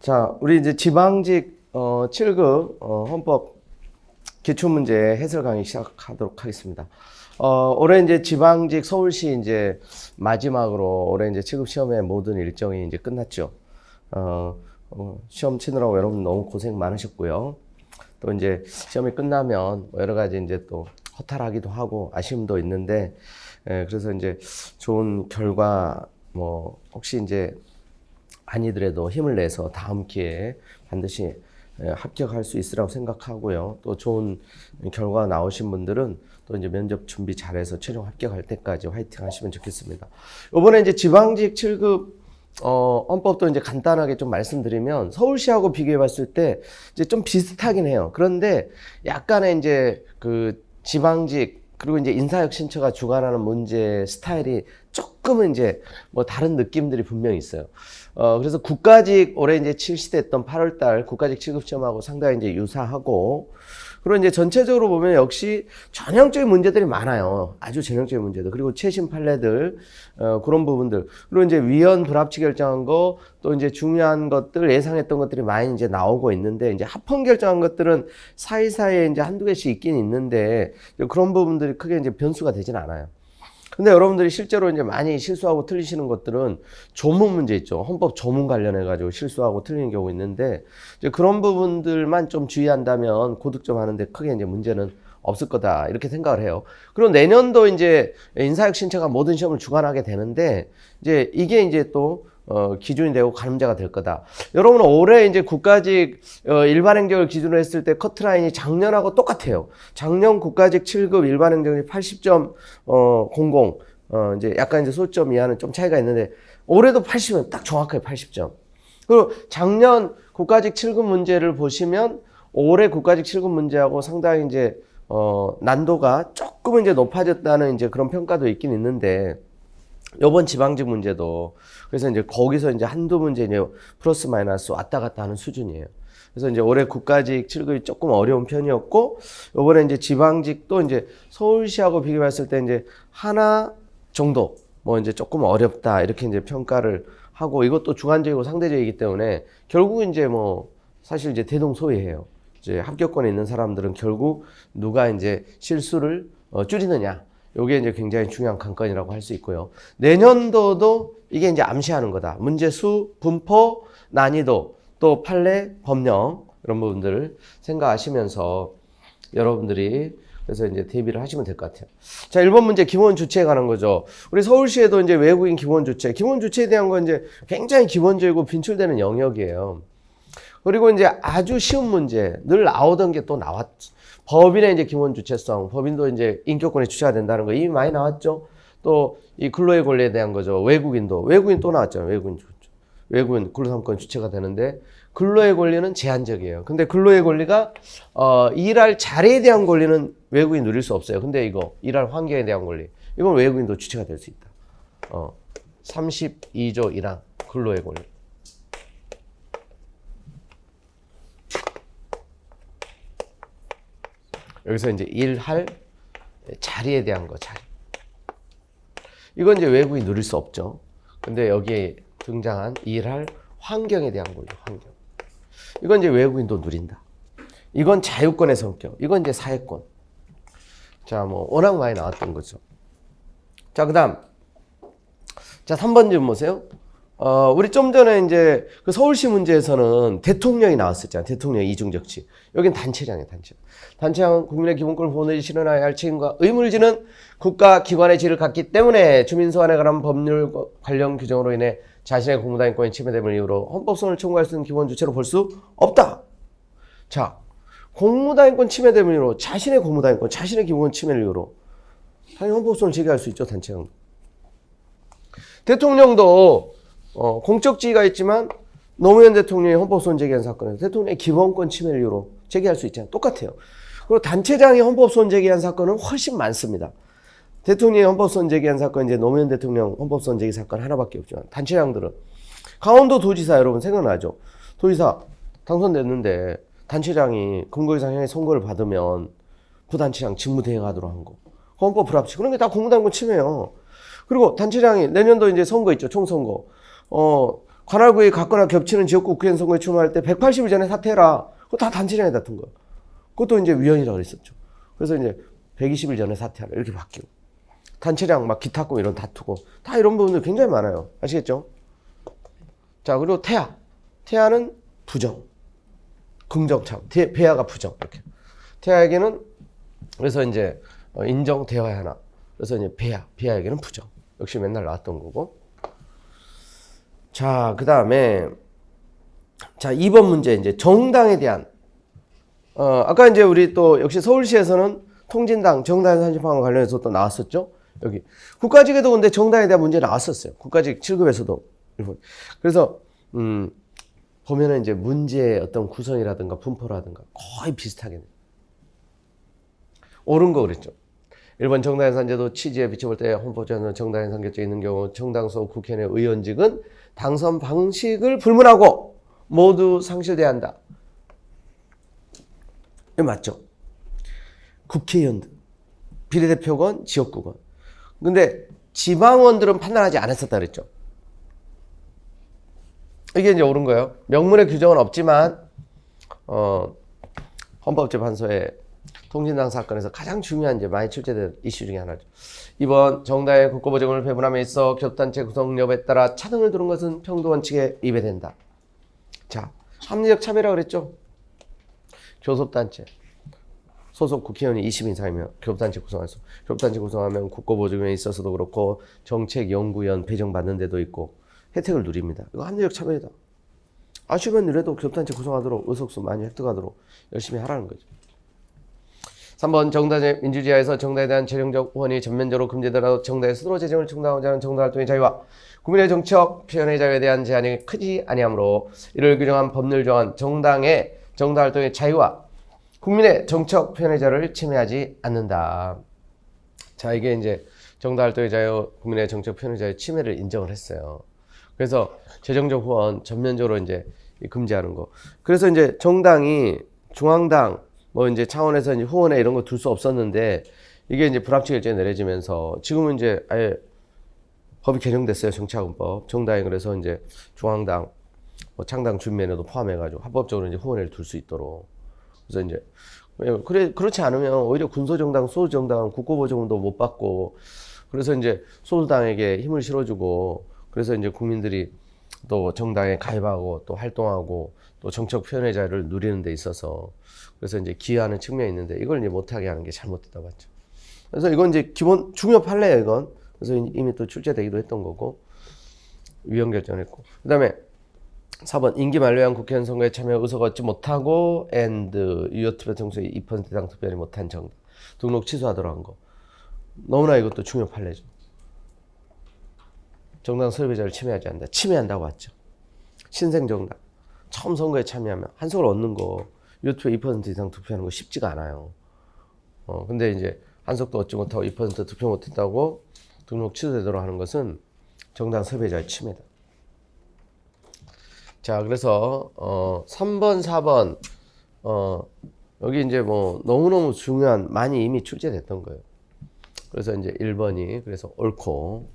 자, 우리 이제 지방직 7급 헌법 기출문제 해설 강의 시작하도록 하겠습니다. 올해 이제 지방직 서울시 이제 마지막으로 올해 이제 7급 시험의 모든 일정이 이제 끝났죠. 시험 치느라고 여러분 너무 고생 많으셨고요. 또 이제 시험이 끝나면 여러 가지 이제 또 허탈하기도 하고 아쉬움도 있는데, 그래서 이제 좋은 결과 혹시 이제 아니더라도 힘을 내서 다음 기회에 반드시 합격할 수 있으라고 생각하고요. 또 좋은 결과 나오신 분들은 또 이제 면접 준비 잘해서 최종 합격할 때까지 화이팅 하시면 좋겠습니다. 이번에 이제 지방직 7급 헌법도 이제 간단하게 좀 말씀드리면 서울시하고 비교해 봤을 때 이제 좀 비슷하긴 해요. 그런데 약간의 이제 그 지방직 그리고 이제 인사혁신처가 주관하는 문제 스타일이 조금은 이제 다른 느낌들이 분명히 있어요. 그래서 국가직 올해 이제 실시됐던 8월달 국가직 7급 시험하고 상당히 이제 유사하고, 그리고 이제 전체적으로 보면 역시 전형적인 문제들이 많아요. 아주 전형적인 문제들. 그리고 최신 판례들, 그런 부분들. 그리고 이제 위헌 불합치 결정한 거, 또 이제 중요한 것들, 예상했던 것들이 많이 이제 나오고 있는데, 이제 합헌 결정한 것들은 사이사이에 이제 한두 개씩 있긴 있는데, 그런 부분들이 크게 이제 변수가 되진 않아요. 근데 여러분들이 실제로 이제 많이 실수하고 틀리시는 것들은 조문 문제 있죠. 헌법 조문 관련해가지고 실수하고 틀리는 경우 있는데, 이제 그런 부분들만 좀 주의한다면 고득점 하는데 크게 이제 문제는 없을 거다. 이렇게 생각을 해요. 그리고 내년도 이제 인사혁신처가 모든 시험을 주관하게 되는데, 이제 이게 이제 또 기준이 되고 가늠자가 될 거다. 여러분 올해 이제 국가직 일반행정을 기준으로 했을 때 커트라인이 작년하고 똑같아요. 작년 국가직 7급 일반행정이 80.00 이제 약간 이제 소점 이하는 좀 차이가 있는데 올해도 80은 딱 정확하게 80점. 그리고 작년 국가직 7급 문제를 보시면 올해 국가직 7급 문제하고 상당히 이제 난도가 조금은 이제 높아졌다는 이제 그런 평가도 있긴 있는데, 요번 지방직 문제도 그래서 이제 거기서 이제 한두 문제 이제 플러스 마이너스 왔다 갔다 하는 수준이에요. 그래서 이제 올해 국가직 7급이 조금 어려운 편이었고, 요번에 이제 지방직도 이제 서울시하고 비교했을 때 이제 하나 정도 이제 조금 어렵다 이렇게 이제 평가를 하고, 이것도 주관적이고 상대적이기 때문에 결국 이제 사실 이제 대동소이해요. 이제 합격권에 있는 사람들은 결국 누가 이제 실수를 줄이느냐. 요게 이제 굉장히 중요한 관건이라고 할 수 있고요. 내년도도 이게 이제 암시하는 거다. 문제수, 분포, 난이도, 또 판례, 법령 이런 부분들을 생각하시면서 여러분들이 그래서 이제 대비를 하시면 될 것 같아요. 자, 1번 문제 기본 주체에 관한 거죠. 우리 서울시에도 이제 외국인 기본 주체에 대한 건 이제 굉장히 기본적이고 빈출되는 영역이에요. 그리고 이제 아주 쉬운 문제, 늘 나오던 게 또 나왔죠. 법인의 이제 기본 주체성, 법인도 이제 인격권의 주체가 된다는 거 이미 많이 나왔죠. 또 이 근로의 권리에 대한 거죠. 외국인 또 나왔잖아요. 외국인 근로삼권 주체가 되는데 근로의 권리는 제한적이에요. 근데 근로의 권리가 일할 자리에 대한 권리는 외국인 누릴 수 없어요. 근데 이거 일할 환경에 대한 권리, 이건 외국인도 주체가 될 수 있다. 32조 1항 근로의 권리. 여기서 이제 일할 자리에 대한 거, 자리. 이건 이제 외국인이 누릴 수 없죠. 근데 여기에 등장한 일할 환경에 대한 권리, 환경. 이건 이제 외국인도 누린다. 이건 자유권의 성격. 이건 이제 사회권. 자, 워낙 많이 나왔던 거죠. 자, 그 다음. 자, 3번 좀 보세요. 우리 좀 전에 이제 그 서울시 문제에서는 대통령이 나왔었잖아요. 대통령 이중적치. 여긴 단체장이에요, 단체장. 단체장은 국민의 기본권을 보호하기 실현해야 할 책임과 의무를 지는 국가기관의 지위를 갖기 때문에 주민소환에 관한 법률 관련 규정으로 인해 자신의 공무당인권이 침해됨을 이유로 헌법소원을 청구할 수 있는 기본 주체로 볼 수 없다. 자, 공무당인권 침해됨을 이유로 자신의 공무당인권, 자신의 기본 침해를 이유로 당연히 헌법소원을 제기할 수 있죠, 단체장. 대통령도 공적 지위가 있지만 노무현 대통령이 헌법소원 제기한 사건에서 대통령의 기본권 침해를 이유로 제기할 수 있잖아요. 똑같아요. 그리고 단체장이 헌법소원 제기한 사건은 훨씬 많습니다. 대통령이 헌법소원 제기한 사건, 이제 노무현 대통령 헌법소원 제기 사건 하나밖에 없지만 단체장들은 강원도 도지사 여러분 생각나죠? 도지사 당선됐는데 단체장이 근거이상 형의 선고를 받으면 부단체장 직무대행하도록 한 거. 헌법 불합치. 그런 게 다 공무당권 침해예요. 그리고 단체장이 내년도 이제 선거 있죠. 총선거. 관할구에 같거나 겹치는 지역구 국회의원 선거에 출마할 때 180일 전에 사퇴해라. 그거 다 단체장에 다툰 거예요. 그것도 이제 위헌이라고 그랬었죠. 그래서 이제 120일 전에 사퇴하라 이렇게 바뀌고 단체장 막 기타고 이런 다투고 다 이런 부분들 굉장히 많아요. 아시겠죠? 자, 그리고 태하. 태하는 부정. 긍정참. 배하가 부정. 이렇게. 태하에게는 그래서 이제 인정 대화의 하나. 그래서 이제 배하에게는 부정. 역시 맨날 나왔던 거고. 자, 그다음에 자, 2번 문제 이제 정당에 대한 아까 이제 우리 또 역시 서울시에서는 통진당 정당의 산집항과 관련해서 또 나왔었죠. 여기 국가직에도 근데 정당에 대한 문제 나왔었어요. 국가직 7급에서도. 그래서 보면은 이제 문제의 어떤 구성이라든가 분포라든가 거의 비슷하게 옳은 거 그랬죠. 1번 정당의 산제도 취지에 비춰볼 때 헌법재는 정당의 산계점이 있는 경우 정당소 국회의원의 의원직은 당선 방식을 불문하고 모두 상실돼야 한다. 이거 맞죠? 국회의원들, 비례대표건, 지역구건. 근데 지방원들은 판단하지 않았었다 그랬죠. 이게 이제 옳은 거예요. 명문의 규정은 없지만 헌법재판소의 통진당 사건에서 가장 중요한 이제 많이 출제된 이슈 중에 하나죠. 2번 정당의 국고보증을 배분함에 있어 교섭단체 구성 여부에 따라 차등을 두는 것은 평등원칙에 위배된다. 자, 합리적 차별이라고 그랬죠. 교섭단체 소속 국회의원이 20인 이상이면 교섭단체 구성할 수. 교섭단체 구성하면 국고보증에 있어서도 그렇고 정책연구위원 배정받는 데도 있고 혜택을 누립니다. 이거 합리적 차별이다. 아쉬우면 누려도 교섭단체 구성하도록 의석수 많이 획득하도록 열심히 하라는 거죠. 3번 정당의 민주주의하에서 정당에 대한 재정적 후원이 전면적으로 금지되더라도 정당의 스스로 재정을 충당하고자 하는 정당활동의 자유와 국민의 정치적 표현의 자유에 대한 제한이 크지 아니하므로 이를 규정한 법률 조항은 정당의 정당활동의 자유와 국민의 정치적 표현의 자유를 침해하지 않는다. 자, 이게 이제 정당활동의 자유, 국민의 정치적 표현의 자유 침해를 인정을 했어요. 그래서 재정적 후원 전면적으로 이제 금지하는 거. 그래서 이제 정당이 중앙당 뭐 이제 차원에서 이제 후원에 이런 거 둘 수 없었는데 이게 이제 불합치 결정이 내려지면서 지금은 이제 아예 법이 개정됐어요. 정치자금법. 정당이 그래서 이제 중앙당, 뭐 창당 준비면에도 포함해가지고 합법적으로 이제 후원회를 둘 수 있도록. 그래서 이제 그렇지 않으면 오히려 군소정당, 소수정당은 국고보증도 못 받고 그래서 이제 소수당에게 힘을 실어주고 그래서 이제 국민들이 또 정당에 가입하고 또 활동하고 또 정책 표현의 자유를 누리는 데 있어서 그래서 이제 기여하는 측면이 있는데 이걸 이제 못하게 하는 게 잘못됐다고 봤죠. 그래서 이건 이제 기본 중요 판례예요, 이건. 그래서 이미 또 출제되기도 했던 거고 위헌 결정했고. 그다음에 4번 임기 만료한 국회의원 선거에 참여 의석 얻지 못하고 유효 투표 정수의 2% 이상 투표하지 못한 정당 등록 취소하도록 한 거. 너무나 이것도 중요 판례죠. 정당 설계자를 침해하지 않는다. 침해한다고 봤죠. 신생정당. 처음 선거에 참여하면 한석을 얻는 거, 유효투표 2% 이상 투표하는 거 쉽지가 않아요. 근데 이제 한석도 얻지 못하고 2% 투표 못했다고 등록 취소되도록 하는 것은 정당 설계자의 침해다. 자, 그래서 3번, 4번 여기 이제 뭐 너무너무 중요한 많이 이미 출제됐던 거예요. 그래서 이제 1번이 그래서 옳고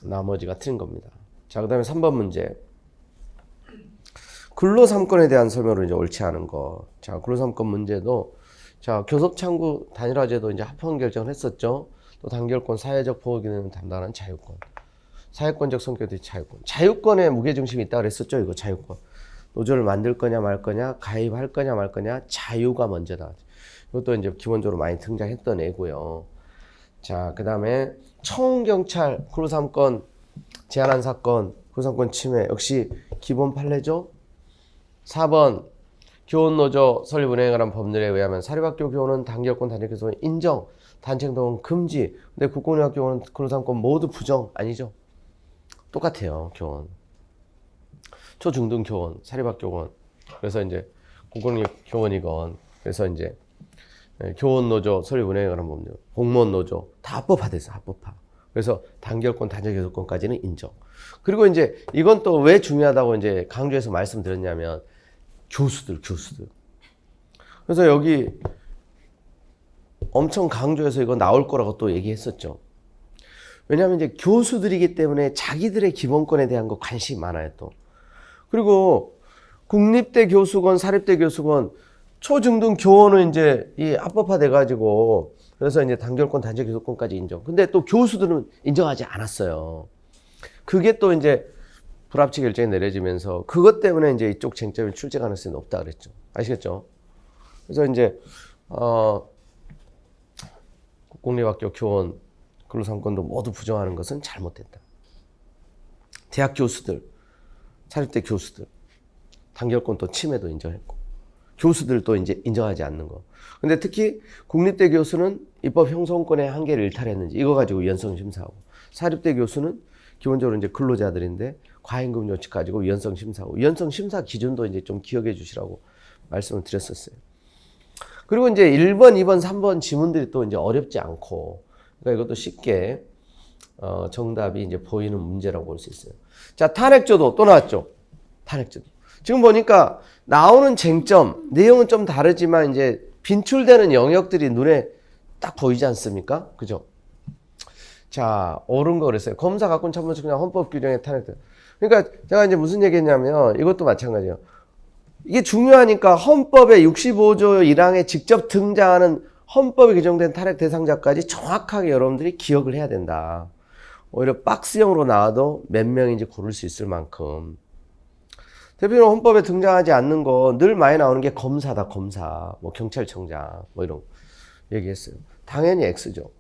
나머지가 틀린 겁니다. 자, 그다음에 3번 문제. 근로3건에 대한 설명으로 이제 옳지 않은 거. 자, 근로3건 문제도 자, 교섭창구 단일화제도 이제 합헌 결정을 했었죠. 또 단결권 사회적 보호 기능을 담당하는 자유권. 사회권적 성격도 자유권. 자유권에 무게중심이 있다 그랬었죠. 이거 자유권. 노조를 만들 거냐 말 거냐, 가입할 거냐 말 거냐, 자유가 먼저다. 이것도 이제 기본적으로 많이 등장했던 애고요. 자, 그 다음에 청운경찰 근로3건 제한한 사건, 근로3건 침해 역시 기본 판례죠. 4번 교원노조 설립 운영에 관한 법률에 의하면 사립학교 교원은 단결권 단일교섭 인정, 단체행동은 금지. 근데 국공립학교 교원은 근로3건 모두 부정 아니죠? 똑같아요. 교원. 초중등 교원, 사립학교 교원. 그래서 이제 국공립 교원이건 그래서 이제 교원노조 설립 운영에 관한 법률, 공무원노조 다 합법화돼서 합법화. 그래서 단결권, 단체교섭권까지는 인정. 그리고 이제 이건 또 왜 중요하다고 이제 강조해서 말씀드렸냐면 교수들. 그래서 여기 엄청 강조해서 이거 나올 거라고 또 얘기했었죠. 왜냐하면 이제 교수들이기 때문에 자기들의 기본권에 대한 거 관심이 많아요, 또. 그리고 국립대 교수건 사립대 교수건 초중등 교원은 이제 이 합법화 돼가지고 그래서 이제 단결권, 단체 교수권까지 인정. 근데 또 교수들은 인정하지 않았어요. 그게 또 이제 불합치 결정이 내려지면서 그것 때문에 이제 이쪽 쟁점이 출제 가능성이 높다 그랬죠. 아시겠죠? 그래서 이제 국공립학교 교원 근로상권도 모두 부정하는 것은 잘못됐다. 대학 교수들, 사립대 교수들 단결권 또 침해도 인정했고 교수들도 이제 인정하지 않는 거. 근데 특히 국립대 교수는 입법 형성권의 한계를 일탈했는지 이거 가지고 위헌성 심사하고 사립대 교수는 기본적으로 이제 근로자들인데 과잉금 요칙 가지고 위헌성 심사하고 위헌성 심사 기준도 이제 좀 기억해 주시라고 말씀을 드렸었어요. 그리고 이제 1번, 2번, 3번 지문들이 또 이제 어렵지 않고 그러니까 이것도 쉽게 정답이 이제 보이는 문제라고 볼 수 있어요. 자, 탄핵조도 또 나왔죠. 탄핵조도. 지금 보니까 나오는 쟁점, 내용은 좀 다르지만 이제 빈출되는 영역들이 눈에 딱 보이지 않습니까? 그죠? 자, 옳은 거 그랬어요. 검사, 가군, 참모직 그냥 헌법 규정에 탄핵돼. 그러니까 제가 이제 무슨 얘기 했냐면 이것도 마찬가지예요. 이게 중요하니까 헌법의 65조 1항에 직접 등장하는 헌법에 규정된 탄핵 대상자까지 정확하게 여러분들이 기억을 해야 된다. 오히려 박스형으로 나와도 몇 명인지 고를 수 있을 만큼. 대표적으로 헌법에 등장하지 않는 거 늘 많이 나오는 게 검사다, 검사. 뭐 경찰청장, 뭐 이런 거 얘기했어요. 당연히 X죠.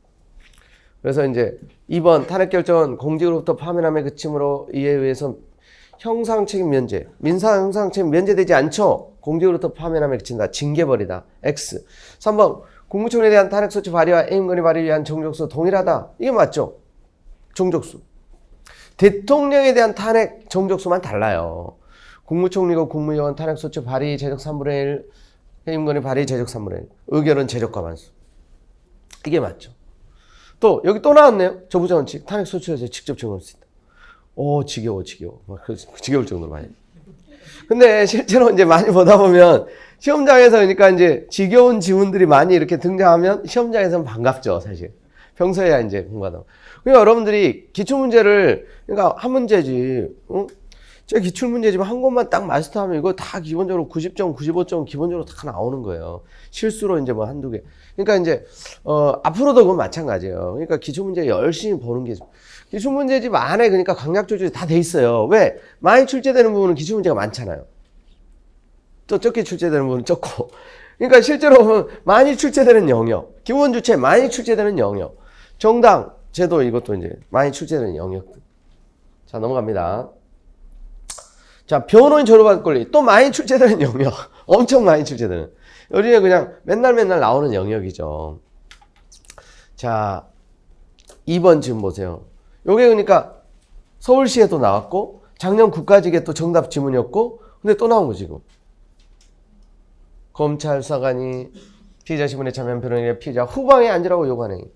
그래서 이제 2번 탄핵 결정은 공직으로부터 파면함에 그침으로 이에 의해서 형상책임 면제, 민사 형상책임 면제되지 않죠. 공직으로부터 파면함에 그친다. 징계벌이다. X. 3번 국무총리에 대한 탄핵소추 발의와 해임건의 발의 위한 정족수 동일하다. 이게 맞죠? 정족수. 대통령에 대한 탄핵 정족수만 달라요. 국무총리고 국무위원 탄핵소추 발의 제적 3분의 1, 해임건의 발의 제적 3분의 1, 의결은 제적 과반수. 이게 맞죠. 또 여기 또 나왔네요. 저부자 원칙. 탄핵소추에서 직접 증언할 수 있다. 오, 지겨워. 지겨울 정도로 많이. 근데 실제로 이제 많이 보다 보면 시험장에서 그러니까 이제 지겨운 지문들이 많이 이렇게 등장하면 시험장에서는 반갑죠, 사실. 평소에야 이제 공부하다. 그러니까 여러분들이 기출문제를, 그러니까 한 문제지, 제 기출문제지만 한 것만 딱 마스터하면 이거 다 기본적으로 90점, 95점 기본적으로 다 나오는 거예요. 실수로 이제 뭐 한두 개. 그러니까 이제, 앞으로도 그건 마찬가지예요. 그러니까 기출문제 열심히 보는 게, 기출문제집 안에 그러니까 강약조절이 다 돼 있어요. 왜? 많이 출제되는 부분은 기출문제가 많잖아요. 또 적게 출제되는 부분은 적고. 그러니까 실제로 보면 많이 출제되는 영역, 기본주체 많이 출제되는 영역, 정당, 제도 이것도 이제 많이 출제되는 영역들. 자, 넘어갑니다. 자, 변호인 졸업한 권리 또 많이 출제되는 영역, 엄청 많이 출제되는. 여기는 그냥 맨날 나오는 영역이죠. 자, 2번 지금 보세요. 요게 그러니까 서울시에도 나왔고 작년 국가직에 또 정답 지문이었고 근데 또 나온 거 지금. 검찰 수사관이 피의자 신문에 참여한 변호인의 피의자 후방에 앉으라고 요구하는 행위.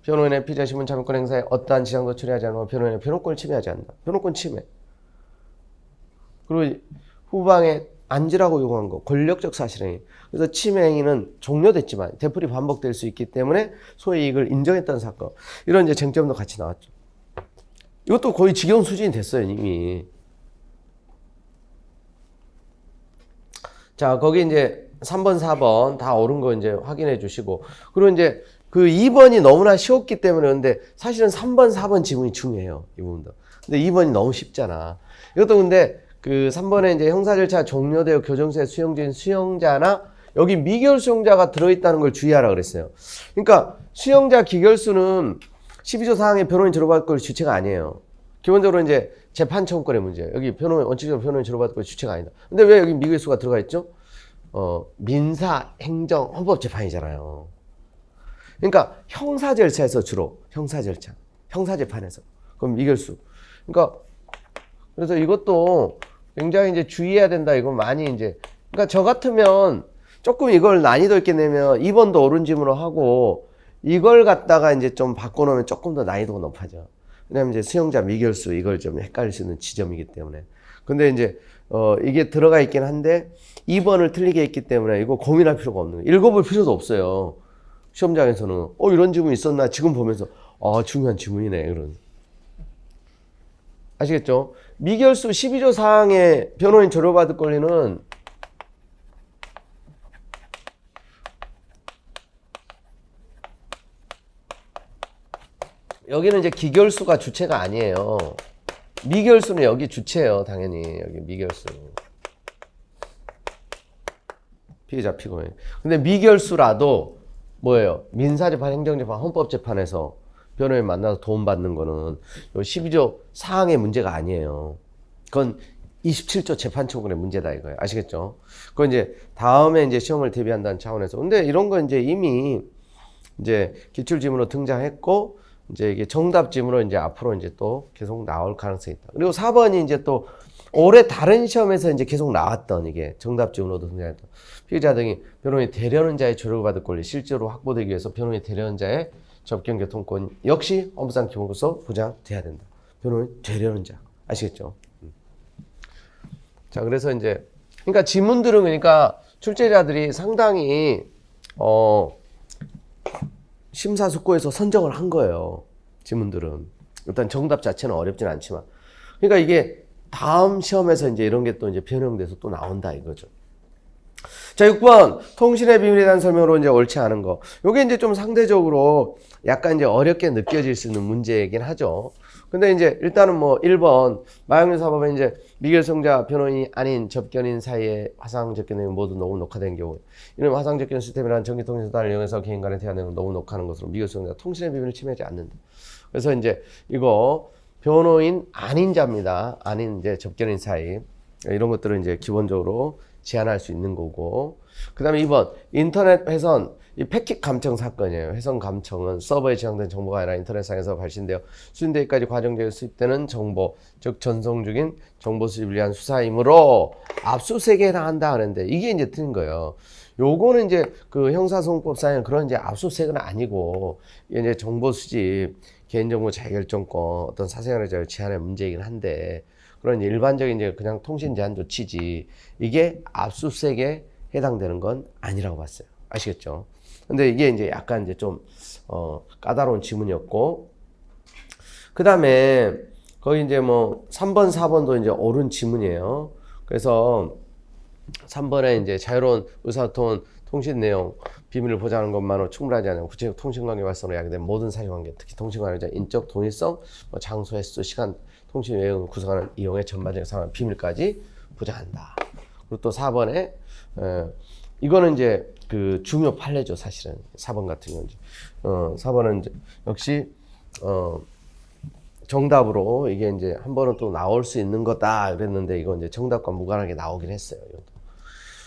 변호인의 피의자 신문 참여권 행사에 어떠한 지장도 처리하지 않고 변호인의 변호권을 침해하지 않는다. 변호권 침해. 그리고 후방에 앉으라고 요구한 거 권력적 사실행위. 그래서 침해 행위는 종료됐지만 되풀이 반복될 수 있기 때문에 소의 이익을 인정했다는 사건. 이런 이제 쟁점도 같이 나왔죠. 이것도 거의 지겨운 수준이 됐어요, 이미. 자, 거기 이제 3번, 4번 다 옳은 거 이제 확인해 주시고. 그리고 이제 그 2번이 너무나 쉬웠기 때문에 근데 사실은 3번, 4번 지문이 중요해요. 이 부분도. 근데 2번이 너무 쉽잖아. 이것도 근데 그 3번에 이제 형사 절차 종료되어 교정소에 수용 중인 수용자나 여기 미결 수용자가 들어있다는 걸 주의하라 그랬어요. 그러니까 수용자 기결수는 12조 사항의 변호인 졸업할 걸 주체가 아니에요. 기본적으로 이제 재판 청구권의 문제예요. 여기 변호인, 원칙적으로 변호인 졸업할 걸 주체가 아니다. 근데 왜 여기 미결수가 들어가 있죠? 민사, 행정, 헌법 재판이잖아요. 그러니까 형사 절차에서 주로 형사 절차, 형사 재판에서 그럼 미결수. 그러니까 그래서 이것도 굉장히 이제 주의해야 된다. 이건 많이 이제 그러니까 저 같으면 조금 이걸 난이도 있게 내면 2번도 옳은 지문으로 하고 이걸 갖다가 이제 좀 바꿔놓으면 조금 더 난이도가 높아져. 왜냐면 이제 수용자 미결수 이걸 좀 헷갈릴 수 있는 지점이기 때문에. 근데 이제 이게 들어가 있긴 한데 2번을 틀리게 했기 때문에 이거 고민할 필요가 없는 거예요. 읽어볼 필요도 없어요. 시험장에서는 이런 지문 있었나 지금 보면서 중요한 질문이네, 그런. 아시겠죠? 미결수 12조 사항의 변호인 조력받을 권리는 여기는 이제 기결수가 주체가 아니에요. 미결수는 여기 주체예요, 당연히. 여기 미결수. 피해자 피고인. 근데 미결수라도 뭐예요? 민사재판, 행정재판, 헌법재판에서 변호인 만나서 도움 받는 거는 요 12조 사항의 문제가 아니에요. 그건 27조 재판처분의 문제다 이거예요. 아시겠죠? 그건 이제 다음에 이제 시험을 대비한다는 차원에서. 근데 이런 거 이제 이미 이제 기출지문으로 등장했고 이제 이게 정답지문으로 이제 앞으로 이제 또 계속 나올 가능성이 있다. 그리고 4번이 이제 또 올해 다른 시험에서 이제 계속 나왔던 이게 정답지문으로도 등장했던 피의자 등이 변호인이 대려는 자의 조력을 받을 권리 실제로 확보되기 위해서 변호인이 대려는 자의 접견교통권 역시 업무상 기본으로서 보장돼야 된다. 변호인 되려는 자. 아시겠죠? 자, 그래서 이제 그러니까 지문들은 그러니까 출제자들이 상당히 심사숙고해서 선정을 한 거예요. 지문들은. 일단 정답 자체는 어렵진 않지만. 그러니까 이게 다음 시험에서 이제 이런 게 또 이제 변형돼서 또 나온다 이거죠. 자, 6번. 통신의 비밀에 대한 설명으로 이제 옳지 않은 거. 요게 이제 좀 상대적으로 약간 이제 어렵게 느껴질 수 있는 문제이긴 하죠. 근데 이제 일단은 뭐 1번. 마약류 사법에 이제 미결성자 변호인이 아닌 접견인 사이에 화상 접견 내용 모두 너무 녹화된 경우. 이는 화상 접견 시스템이라는 전기통신 수단을 이용해서 개인 간의 대화 내용을 너무 녹화하는 것으로 미결성자 통신의 비밀을 침해하지 않는다. 그래서 이제 이거 변호인 아닌 자입니다. 아닌 이제 접견인 사이. 이런 것들은 이제 기본적으로 제한할 수 있는 거고. 그 다음에 2번. 인터넷 훼손. 이 패킷 감청 사건이에요. 훼손 감청은 서버에 저장된 정보가 아니라 인터넷상에서 발신되어 수신되기까지 과정적으로 수집되는 정보, 즉 전송 중인 정보 수집을 위한 수사이므로 압수수색에 해당한다 하는데 이게 이제 틀린 거예요. 요거는 이제 그 형사소송법상에 그런 이제 압수수색은 아니고 이제 정보 수집, 개인정보 자기결정권, 어떤 사생활의 자유 제한의 문제이긴 한데 그런 일반적인 이제 그냥 통신 제한 조치지 이게 압수수색에 해당되는 건 아니라고 봤어요. 아시겠죠? 근데 이게 이제 약간 이제 좀 까다로운 지문이었고 그 다음에 거기 이제 뭐 3번, 4번도 이제 옳은 지문이에요. 그래서 3번에 이제 자유로운 의사소통, 통신 내용, 비밀을 보장하는 것만으로 충분하지 않은 구체적 통신관계 발생으로 야기된 모든 사실관계, 특히 통신관계자 인적, 동일성, 뭐 장소, 횟수, 시간, 통신 외형을 구성하는 이용의 전반적인 상황, 비밀까지 보장한다. 그리고 또 4번에 이거는 이제 그 중요 판례죠, 사실은. 4번 같은 경우는. 4번은 이제 역시 정답으로 이게 이제 한 번은 또 나올 수 있는 거다 그랬는데 이건 이제 정답과 무관하게 나오긴 했어요. 이것도.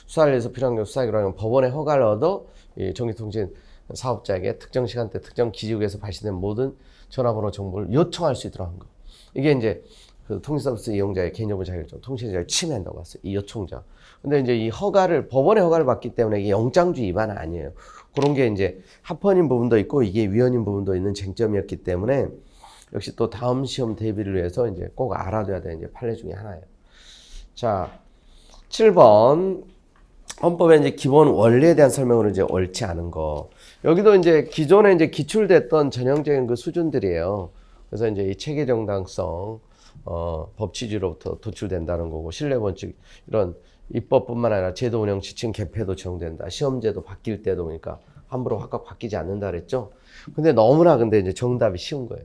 수사를 위해서 필요한 경우 수사 기록하면 법원의 허가를 얻어 이 전기통신 사업자에게 특정 시간대 특정 기지국에서 발신된 모든 전화번호 정보를 요청할 수 있도록 한 거. 이게 이제 그 통신서비스 이용자의 개인정보 자율적 통신자를 침해한다고 봤어요. 이 요청자. 근데 이제 이 허가를 법원의 허가를 받기 때문에 이게 영장주의 위반은 아니에요. 그런 게 이제 합헌인 부분도 있고 이게 위헌인 부분도 있는 쟁점이었기 때문에 역시 또 다음 시험 대비를 위해서 이제 꼭 알아둬야 되는 이제 판례 중에 하나예요. 자, 7번. 헌법의 이제 기본 원리에 대한 설명으로 이제 옳지 않은 거. 여기도 이제 기존에 이제 기출됐던 전형적인 그 수준들이에요. 그래서 이제 이 체계 정당성, 법 취지로부터 도출된다는 거고, 신뢰 원칙, 이런 입법뿐만 아니라 제도 운영 지침 개폐도 적용된다. 시험제도 바뀔 때도 그러니까 함부로 확 바뀌지 않는다 그랬죠. 근데 너무나 근데 이제 정답이 쉬운 거예요.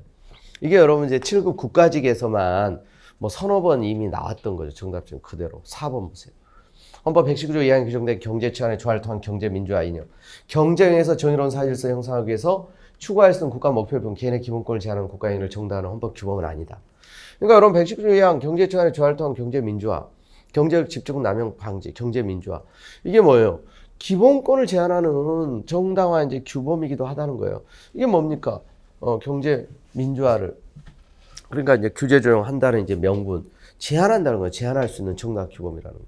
이게 여러분 이제 7급 국가직에서만 뭐 서너 번 이미 나왔던 거죠. 정답 지금 그대로. 4번 보세요. 헌법 119조 2항에 규정된 경제 치안에 조화를 통한 경제 민주화 이념. 경쟁에서 정의로운 사질서 형성하기 위해서 추구할 수 있는 국가 목표를 본 개인의 기본권을 제한하는 국가인을 정당화하는 헌법 규범은 아니다. 그러니까 여러분 119조 2항 경제 치안에 조화를 통한 경제 민주화. 경제적 집중 남용 방지, 경제 민주화. 이게 뭐예요? 기본권을 제한하는 정당화 이제 규범이기도 하다는 거예요. 이게 뭡니까? 경제 민주화를 그러니까 이제 규제 조정한다는 이제 명분 제한한다는 거예요. 제한할 수 있는 정당 규범이라는 거.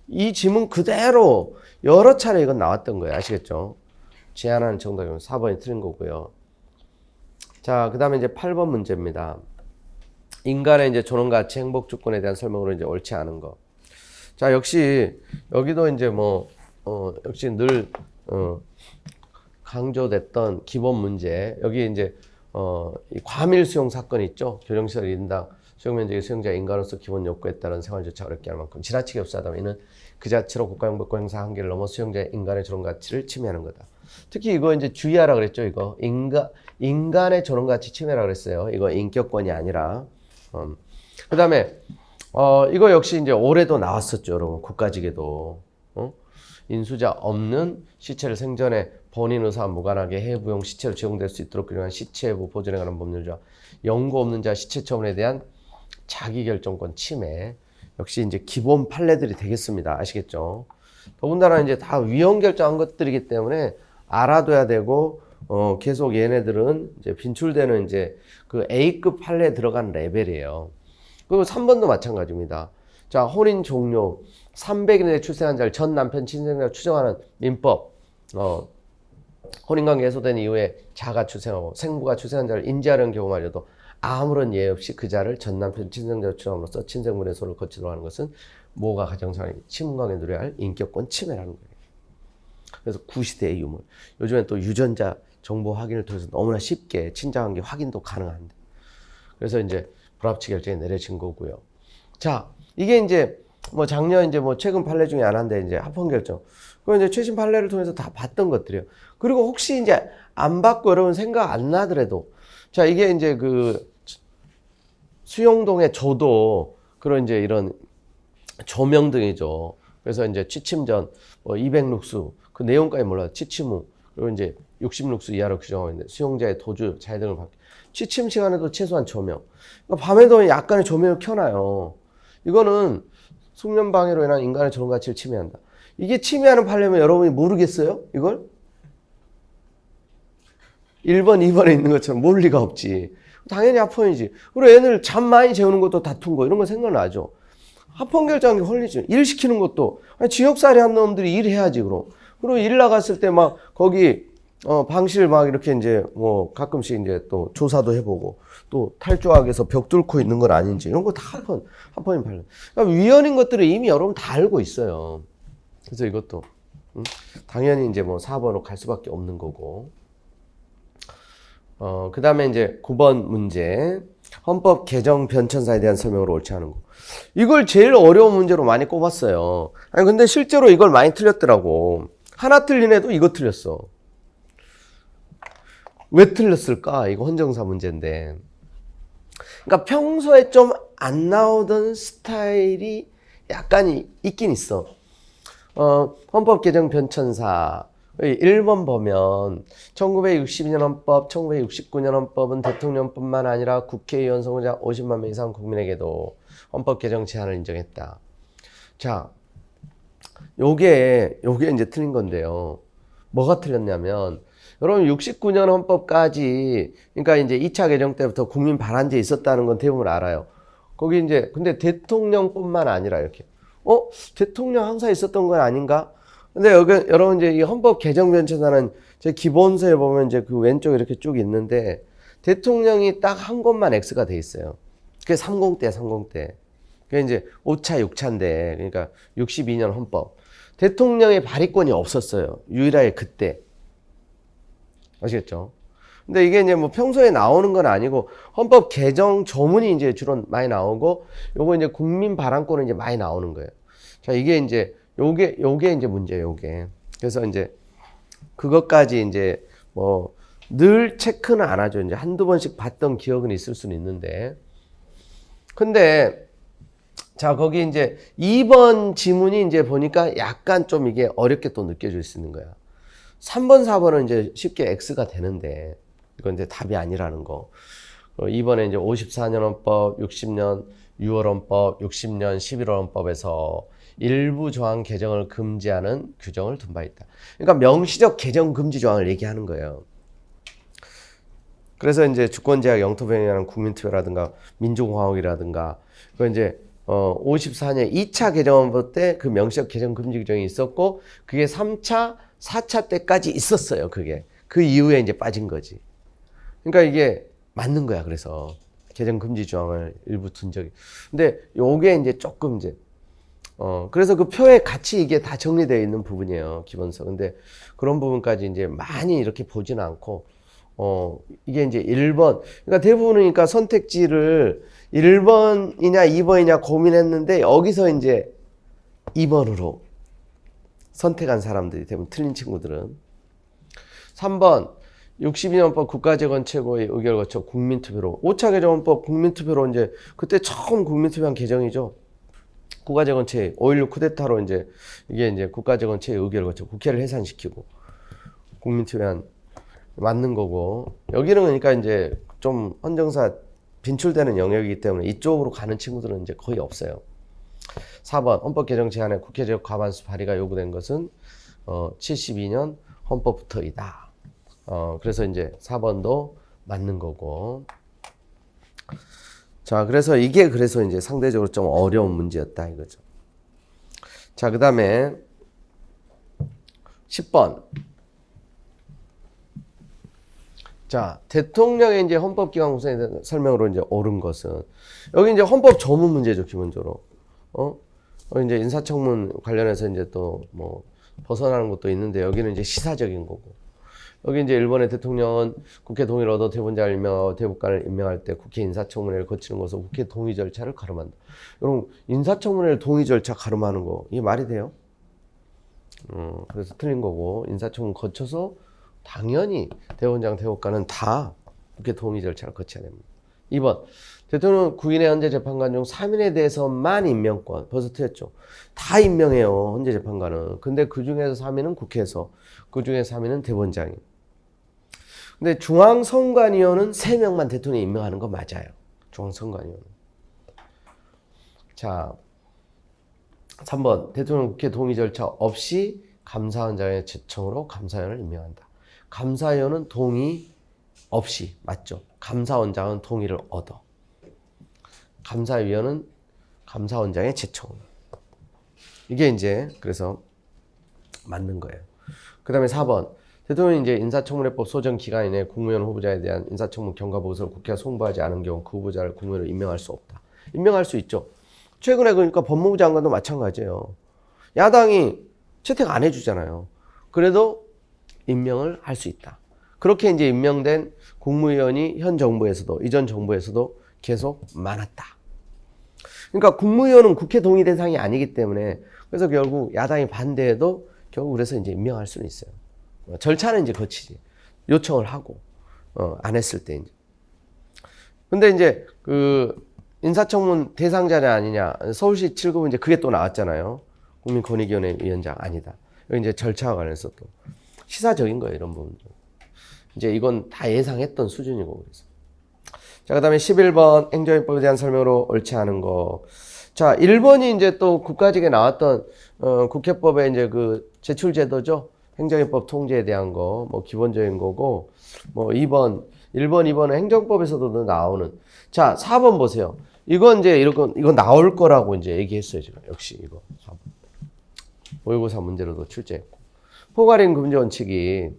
이 지문 그대로 여러 차례 이건 나왔던 거예요. 아시겠죠? 제한하는 정당 규범 4번이 틀린 거고요. 자, 그다음에 이제 8번 문제입니다. 인간의 이제 존엄 가치 행복 주권에 대한 설명으로 이제 옳지 않은 거. 자, 역시 여기도 이제 뭐 역시 늘 강조됐던 기본 문제. 여기 이제 이 과밀 수용 사건 있죠. 교정시설 1인당 수용면적의 수용자 인간으로서 기본 욕구에 따른 생활조차 어렵게 할 만큼 지나치게 흡수하다면 이는 그 자체로 국가영법권 행사 한계를 넘어 수용자의 인간의 존엄 가치를 침해하는 거다. 특히 이거 이제 주의하라 그랬죠. 이거 인간의 존엄 가치 침해라 그랬어요. 이거 인격권이 아니라. 그다음에 이거 역시 이제 올해도 나왔었죠, 여러분. 국가직에도 인수자 없는 시체를 생전에 본인 의사와 무관하게 해부용 시체로 제공될 수 있도록 규정한 시체 해부 보존에 관한 법률과 연고 없는 자 시체 처분에 대한 자기결정권 침해. 역시 이제 기본 판례들이 되겠습니다. 아시겠죠? 더군다나 이제 다 위헌 결정한 것들이기 때문에 알아둬야 되고, 계속 얘네들은 이제 빈출되는 이제 그 A급 판례에 들어간 레벨이에요. 그리고 3번도 마찬가지입니다. 자, 혼인 종료 300일 내에 출생한 자를 전 남편 친생자로 추정하는 민법. 혼인관계 해소된 이후에 자가 출생하고 생부가 출생한 자를 인지하려는 경우만이라도 아무런 예외 없이 그 자를 전 남편 친생자로 추정함으로써 친생분의 소를 거치도록 하는 것은 모가 가정상의 친문관계 누려야 할 인격권 침해라는 거예요. 그래서 구시대의 유물. 요즘엔 또 유전자 정보 확인을 통해서 너무나 쉽게 친자관계 확인도 가능한데. 그래서 이제 불합치 결정이 내려진 거고요. 자, 이게 이제 뭐 작년 이제 뭐 최근 판례 중에 하나인데 이제 합헌 결정. 그 이제 최신 판례를 통해서 다 봤던 것들이에요. 그리고 혹시 이제 안 받고 여러분 생각 안 나더라도 자, 이게 이제 그 수용동의 조도 그런 이제 이런 조명등이죠. 그래서 이제 취침 전 200룩스 그 내용까지 몰라요. 취침 후 그리고 이제 60룩스 이하로 규정하고 있는데 수용자의 도주, 자해 등을 받기. 취침 시간에도 최소한 조명. 그러니까 밤에도 약간의 조명을 켜놔요. 이거는 숙면 방해로 인한 인간의 존엄 가치를 침해한다. 이게 침해하는 판례면 여러분이 모르겠어요? 이걸? 1번, 2번에 있는 것처럼 모를 리가 없지. 당연히 합헌이지. 그리고 애들 잠 많이 재우는 것도 다툰 거 이런 거 생각나죠. 합헌 결정한 게 헐리죠. 일 시키는 것도 아니, 지역살이 한 놈들이 일해야지 그럼. 그리고 일 나갔을 때 막 거기 방실 막 이렇게 이제 뭐 가끔씩 이제 또 조사도 해보고 또 탈주하기 위해서 벽 뚫고 있는 건 아닌지 이런 거 다 합헌인 판례. 그러니까 위헌인 것들을 이미 여러분 다 알고 있어요. 그래서 이것도 당연히 이제 뭐 4번으로 갈 수밖에 없는 거고. 그 다음에 이제 9번 문제. 헌법 개정 변천사에 대한 설명으로 옳지 않은 거. 이걸 제일 어려운 문제로 많이 꼽았어요. 아니, 근데 실제로 이걸 많이 틀렸더라고. 하나 틀린 애도 이거 틀렸어. 왜 틀렸을까? 이거 헌정사 문제인데. 그러니까 평소에 좀 안 나오던 스타일이 약간 있긴 있어. 헌법 개정 변천사. 1번 보면 1962년 헌법, 1969년 헌법은 대통령뿐만 아니라 국회의원 선거자 50만 명 이상 국민에게도 헌법 개정 제한을 인정했다. 자, 요게 이제 틀린 건데요. 뭐가 틀렸냐면 여러분 69년 헌법까지 그러니까 이제 2차 개정 때부터 국민 반환제 있었다는 건 대부분 알아요. 거기 이제 근데 대통령뿐만 아니라 이렇게 대통령 항상 있었던 건 아닌가? 근데 여기 여러분 이제 이 헌법 개정 변천사는 제 기본서에 보면 이제 그 왼쪽에 이렇게 쭉 있는데 대통령이 딱 한 곳만 X가 돼 있어요. 그게 30대. 그게 이제 5차, 6차인데 그러니까 62년 헌법. 대통령의 발의권이 없었어요. 유일하게 그때. 아시겠죠? 근데 이게 이제 뭐 평소에 나오는 건 아니고 헌법 개정 조문이 이제 주로 많이 나오고 요거 이제 국민 발언권은 이제 많이 나오는 거예요. 자, 이게 이제 요게 이제 문제예요, 요게. 그래서 이제 그것까지 이제 뭐 늘 체크는 안 하죠. 이제 한두 번씩 봤던 기억은 있을 수는 있는데. 근데 자, 거기 이제 2번 지문이 이제 보니까 약간 좀 이게 어렵게 또 느껴질 수 있는 거야. 3번, 4번은 이제 쉽게 X가 되는데 이건 이제 답이 아니라는 거. 2번에 이제 54년 헌법, 60년 6월 헌법, 60년 11월 헌법에서 일부 조항 개정을 금지하는 규정을 둔 바 있다. 그러니까 명시적 개정 금지 조항을 얘기하는 거예요. 그래서 이제 주권제약 영토변경이라는 국민투표라든가 민주공화국이라든가 그 이제 54년 2차 개정헌법 때 그 명시적 개정 금지 규정이 있었고 그게 3차, 4차 때까지 있었어요. 그게 그 이후에 이제 빠진 거지. 그러니까 이게 맞는 거야. 그래서 개정 금지 조항을 일부 둔 적이. 근데 요게 이제 조금 이제 그래서 그 표에 같이 이게 다 정리되어 있는 부분이에요. 기본서. 근데 그런 부분까지 이제 많이 이렇게 보지는 않고 이게 이제 1번. 그러니까 대부분은 그러니까 선택지를 1번이냐 2번이냐 고민했는데 여기서 이제 2번으로 선택한 사람들이 대부분 틀린 친구들은. 3번 62년법 국가재건 최고의 의결 거쳐 국민투표로 5차 개정헌법 국민투표로 이제 그때 처음 국민투표한 개정이죠. 국가재건체 5.16 쿠데타로 이제 이게 이제 국가재건체의 의결 거쳐 국회를 해산시키고 국민투표한 맞는 거고 여기는 그러니까 이제 좀 헌정사 빈출되는 영역이기 때문에 이쪽으로 가는 친구들은 이제 거의 없어요. 4번 헌법 개정 제안에 국회적 과반수 발의가 요구된 것은 72년 헌법부터이다. 그래서 이제 4번도 맞는 거고. 자, 그래서 이게 그래서 이제 상대적으로 좀 어려운 문제였다 이거죠. 자, 그 다음에 10번. 자, 대통령의 이제 헌법기관 구성에 대한 설명으로 이제 옳은 것은 여기 이제 헌법 조문 문제죠, 기본적으로. 이제 인사청문 관련해서 이제 또 뭐 벗어나는 것도 있는데 여기는 이제 시사적인 거고. 여기 이제 일본의 대통령은 국회 동의를 얻어 대법원장을 임명하고 대법관을 임명할 때 국회 인사청문회를 거치는 것으로 국회 동의 절차를 가름한다. 여러분, 인사청문회를 동의 절차 가름하는 거 이게 말이 돼요? 그래서 틀린 거고 인사청문 거쳐서 당연히 대법원장, 대법관은 다 국회 동의 절차를 거쳐야 됩니다. 2번. 대통령은 국인의 헌재 재판관 중 3인에 대해서만 임명권. 벌써 틀렸죠. 다 임명해요. 헌재 재판관은. 근데 그 중에서 3인은 국회에서, 그 중에 3인은 대법원장이. 근데 중앙선관위원은 3명만 대통령이 임명하는 거 맞아요. 중앙선관위원은. 자, 3번. 대통령 국회 동의 절차 없이 감사원장의 제청으로 감사위원을 임명한다. 감사위원은 동의 없이 맞죠. 감사원장은 동의를 얻어. 감사위원은 감사원장의 제청. 이게 이제 그래서 맞는 거예요. 그 다음에 4번. 대통령이 이제 인사청문회법 소정 기간 이내 국무위원 후보자에 대한 인사청문 경과 보고서를 국회가 송부하지 않은 경우 그 후보자를 국무위원으로 임명할 수 없다. 임명할 수 있죠. 최근에 그러니까 법무부 장관도 마찬가지예요. 야당이 채택 안 해주잖아요. 그래도 임명을 할 수 있다. 그렇게 이제 임명된 국무위원이 현 정부에서도 이전 정부에서도 계속 많았다. 그러니까 국무위원은 국회 동의 대상이 아니기 때문에 그래서 결국 야당이 반대해도 결국 그래서 이제 임명할 수는 있어요. 절차는 이제 거치지. 요청을 하고 안 했을 때 이제. 근데 이제 그 인사청문 대상자냐 아니냐 서울시 7급은 이제 그게 또 나왔잖아요. 국민권익위원회 위원장 아니다. 여기 이제 절차와 관련해서 또 시사적인 거예요, 이런 부분들. 이제 이건 다 예상했던 수준이고 그래서. 자, 그 다음에 11번 행정입법에 대한 설명으로 옳지 않은 거. 자, 1번이 이제 또 국가직에 나왔던 국회법의 이제 그 제출제도죠. 행정입법 통제에 대한 거, 뭐 기본적인 거고, 뭐 1번, 2번은 행정법에서도 나오는. 자, 4번 보세요. 이건 이제 이거 나올 거라고 이제 얘기했어요, 지금. 역시 이거 4번. 모의고사 문제로도 출제했고. 포괄임 금지 원칙이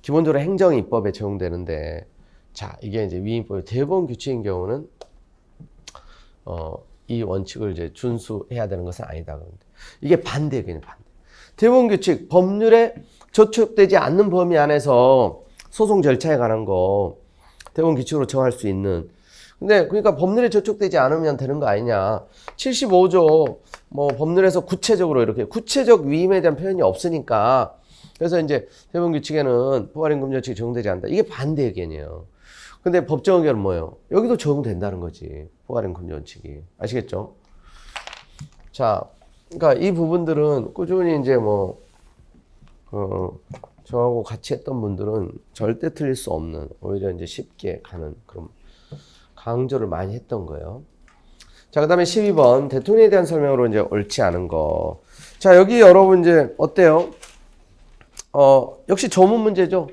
기본적으로 행정입법에 적용되는데, 자, 이게 이제 위임법의 대법원 규칙인 경우는, 이 원칙을 이제 준수해야 되는 것은 아니다. 그런데 이게 반대예요, 그냥 반대. 대법원 규칙, 법률에 저촉되지 않는 범위 안에서 소송 절차에 관한 거, 대법원 규칙으로 정할 수 있는. 근데 그러니까 법률에 저촉되지 않으면 되는 거 아니냐. 75조, 뭐 법률에서 구체적으로 이렇게 구체적 위임에 대한 표현이 없으니까 그래서 이제 대법원 규칙에는 포괄임 금지 원칙이 적용되지 않는다. 이게 반대 의견이에요. 근데 법정 의견은 뭐예요? 여기도 적용된다는 거지. 포괄임 금지 원칙이. 아시겠죠? 자, 그러니까 이 부분들은 꾸준히 이제 뭐, 저하고 같이 했던 분들은 절대 틀릴 수 없는, 오히려 이제 쉽게 가는 그런 강조를 많이 했던 거예요. 자, 그 다음에 12번. 대통령에 대한 설명으로 이제 옳지 않은 거. 자, 여기 여러분 이제 어때요? 역시 조문 문제죠.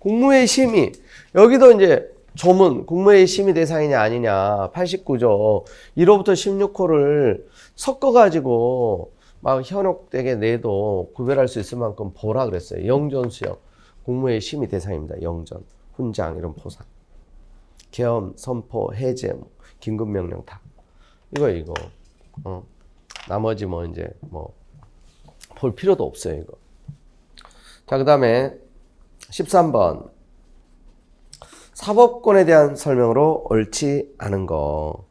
국무회의 심의. 여기도 이제 조문, 국무회의 심의 대상이냐 아니냐. 89조. 1호부터 16호를 섞어가지고 막 현혹되게 내도 구별할 수 있을 만큼 보라 그랬어요. 영전 수역. 국무회의 심의 대상입니다. 영전, 훈장, 이런 포상. 계엄, 선포, 해제, 긴급명령 다. 이거. 나머지 뭐 이제 뭐 볼 필요도 없어요, 이거. 자, 그 다음에 13번. 사법권에 대한 설명으로 옳지 않은 거.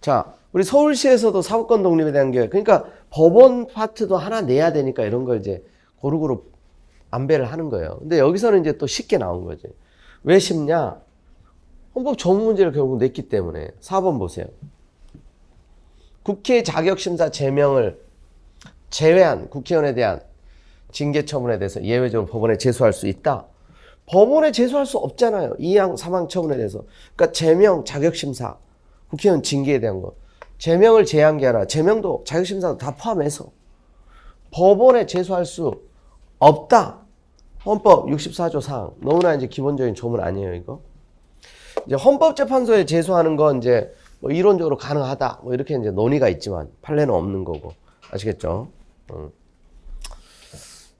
자, 우리 서울시에서도 사법권 독립에 대한 게, 그러니까 법원 파트도 하나 내야 되니까 이런 걸 이제 고루고루 안배를 하는 거예요. 근데 여기서는 이제 또 쉽게 나온 거지. 왜 쉽냐? 헌법 조문 문제를 결국 냈기 때문에. 4번 보세요. 국회 자격심사 제명을 제외한 국회의원에 대한 징계 처분에 대해서 예외적으로 법원에 제소할 수 있다. 법원에 제소할 수 없잖아요. 2항, 3항 처분에 대해서. 그러니까 제명, 자격심사, 국회의원 징계에 대한 거. 제명을 제외한 게 아니라 제명도 자격심사도 다 포함해서 법원에 제소할 수 없다. 헌법 64조 4항. 너무나 이제 기본적인 조문 아니에요, 이거? 이제 헌법재판소에 제소하는 건 이제 뭐 이론적으로 가능하다. 뭐 이렇게 이제 논의가 있지만 판례는 없는 거고. 아시겠죠?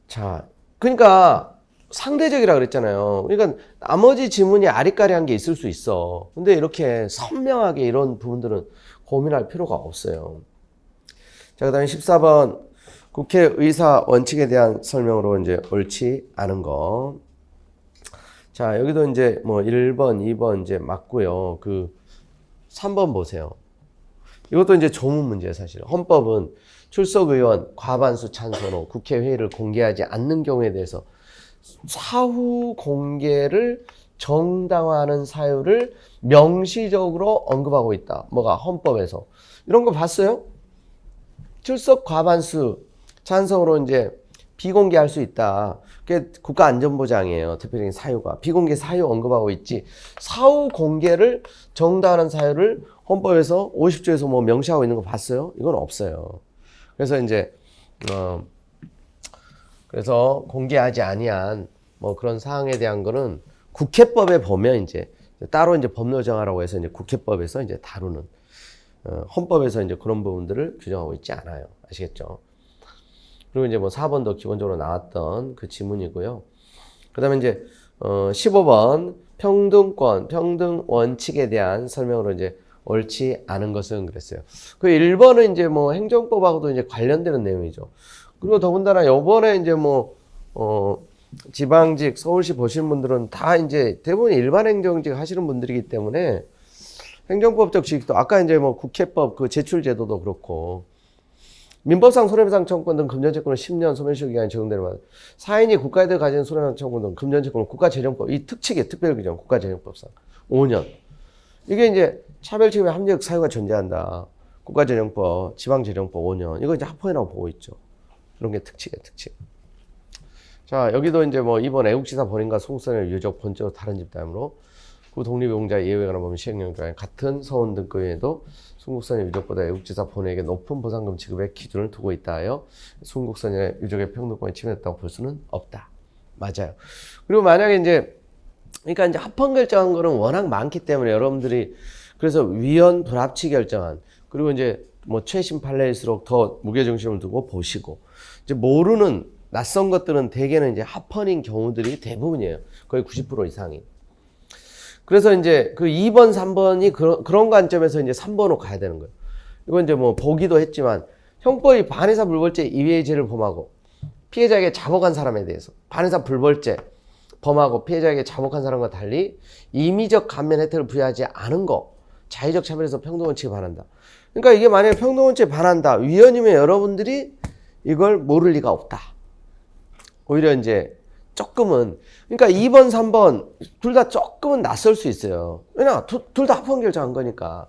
자, 그러니까 상대적이라 그랬잖아요. 그러니까 나머지 지문이 아리까리한 게 있을 수 있어. 근데 이렇게 선명하게 이런 부분들은 고민할 필요가 없어요. 자, 그 다음에 14번. 국회의사 원칙에 대한 설명으로 이제 옳지 않은 거. 자, 여기도 이제 뭐 1번, 2번 이제 맞고요. 그 3번 보세요. 이것도 이제 조문 문제예요, 사실. 헌법은 출석 의원 과반수 찬성 후 국회 회의를 공개하지 않는 경우에 대해서 사후 공개를 정당화하는 사유를 명시적으로 언급하고 있다. 뭐가 헌법에서. 이런 거 봤어요? 출석 과반수 찬성으로 이제 비공개할 수 있다. 그게 국가안전보장이에요. 대표적인 사유가. 비공개 사유 언급하고 있지. 사후 공개를 정당화하는 사유를 헌법에서 50조에서 뭐 명시하고 있는 거 봤어요? 이건 없어요. 그래서 이제 그래서 공개하지 아니한 뭐 그런 사항에 대한 거는 국회법에 보면 이제 따로 이제 법률 정하라고 해서 이제 국회법에서 이제 다루는 헌법에서 이제 그런 부분들을 규정하고 있지 않아요. 아시겠죠? 그리고 이제 뭐 4번도 기본적으로 나왔던 그 지문이고요. 그 다음에 이제 15번 평등권, 평등 원칙에 대한 설명으로 이제 옳지 않은 것은 그랬어요. 그 1번은 이제 뭐 행정법하고도 이제 관련되는 내용이죠. 그리고 더군다나 요번에 이제 뭐 지방직 서울시 보시는 분들은 다 이제 대부분 일반 행정직 하시는 분들이기 때문에 행정법적 지식도 아까 이제 뭐 국회법 그 제출 제도도 그렇고 민법상 손해배상 청구권 등 금전채권은 10년 소멸시효 기간이 적용되는 말. 사인이 국가에들 가진 손해배상 청구권 등 금전채권은 국가재정법 이 특칙의 특별규정 국가재정법상 5년. 이게 이제 차별책임의 합리적 사유가 존재한다. 국가재정법, 지방재정법 5년. 이거 이제 합헌이라고 보고 있죠. 이런 게 특칙이에요, 특칙. 자, 여기도 이제 뭐 이번 애국지사 본인과 송국선의 유족 본적으로 다른 집단으로 구 독립용자 예외에 관한 법률 시행령에 같은 서원 등급에도 순국선의 유족보다 애국지사 본회에게 높은 보상금 지급의 기준을 두고 있다 하여 순국선의 유족의 평등권이 침해됐다고 볼 수는 없다. 맞아요. 그리고 만약에 이제 그러니까 이제 합헌 결정한 거는 워낙 많기 때문에 여러분들이 그래서 위헌 불합치 결정한 그리고 이제 뭐 최신 판례일수록 더 무게중심을 두고 보시고 이제 모르는 낯선 것들은 대개는 이제 합헌인 경우들이 대부분이에요. 거의 90% 이상이. 그래서 이제 그 2번, 3번이 그런 관점에서 이제 3번으로 가야 되는 거예요. 이건 이제 뭐 보기도 했지만 형법이 반의사 불벌죄 이외의 죄를 범하고 피해자에게 자복한 사람에 대해서 반의사 불벌죄 범하고 피해자에게 자복한 사람과 달리 임의적 감면 혜택을 부여하지 않은 거 자의적 차별에서 평등원칙에 반한다. 그러니까 이게 만약에 평등원칙에 반한다. 위헌이면 여러분들이 이걸 모를 리가 없다. 오히려 이제 조금은 그러니까 2번, 3번 둘 다 조금은 낯설 수 있어요. 왜냐? 둘 다 합헌 결정한 거니까.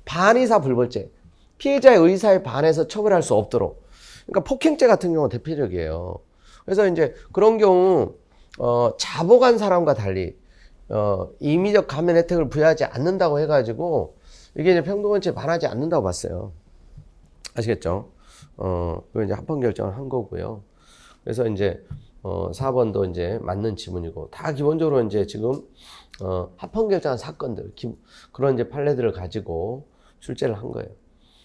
반의사 불벌죄. 피해자의 의사에 반해서 처벌할 수 없도록. 그러니까 폭행죄 같은 경우가 대표적이에요. 그래서 이제 그런 경우 자복한 사람과 달리 임의적 감면 혜택을 부여하지 않는다고 해가지고 이게 이제 평등원칙에 반하지 않는다고 봤어요. 아시겠죠? 그거 이제 합헌 결정을 한 거고요. 그래서 이제 4번도 이제 맞는 지문이고 다 기본적으로 이제 지금 합헌 결정한 사건들 그런 이제 판례들을 가지고 출제를 한 거예요.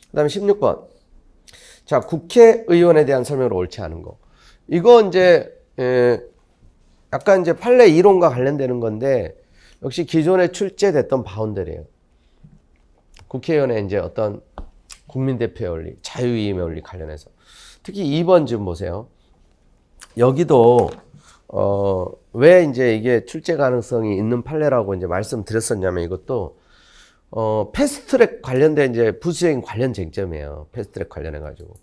그다음에 16번. 자, 국회의원에 대한 설명으로 옳지 않은 거. 이거 이제 약간 이제 판례 이론과 관련되는 건데 역시 기존에 출제됐던 바운더리예요. 국회의원의 이제 어떤 국민대표의 원리, 자유이임의 원리 관련해서 특히 2번 지금 보세요. 여기도 왜 이제 이게 출제 가능성이 있는 판례라고 이제 말씀드렸었냐면 이것도, 패스트트랙 관련된 이제 부수적인 관련 쟁점이에요. 패스트트랙 관련해가지고.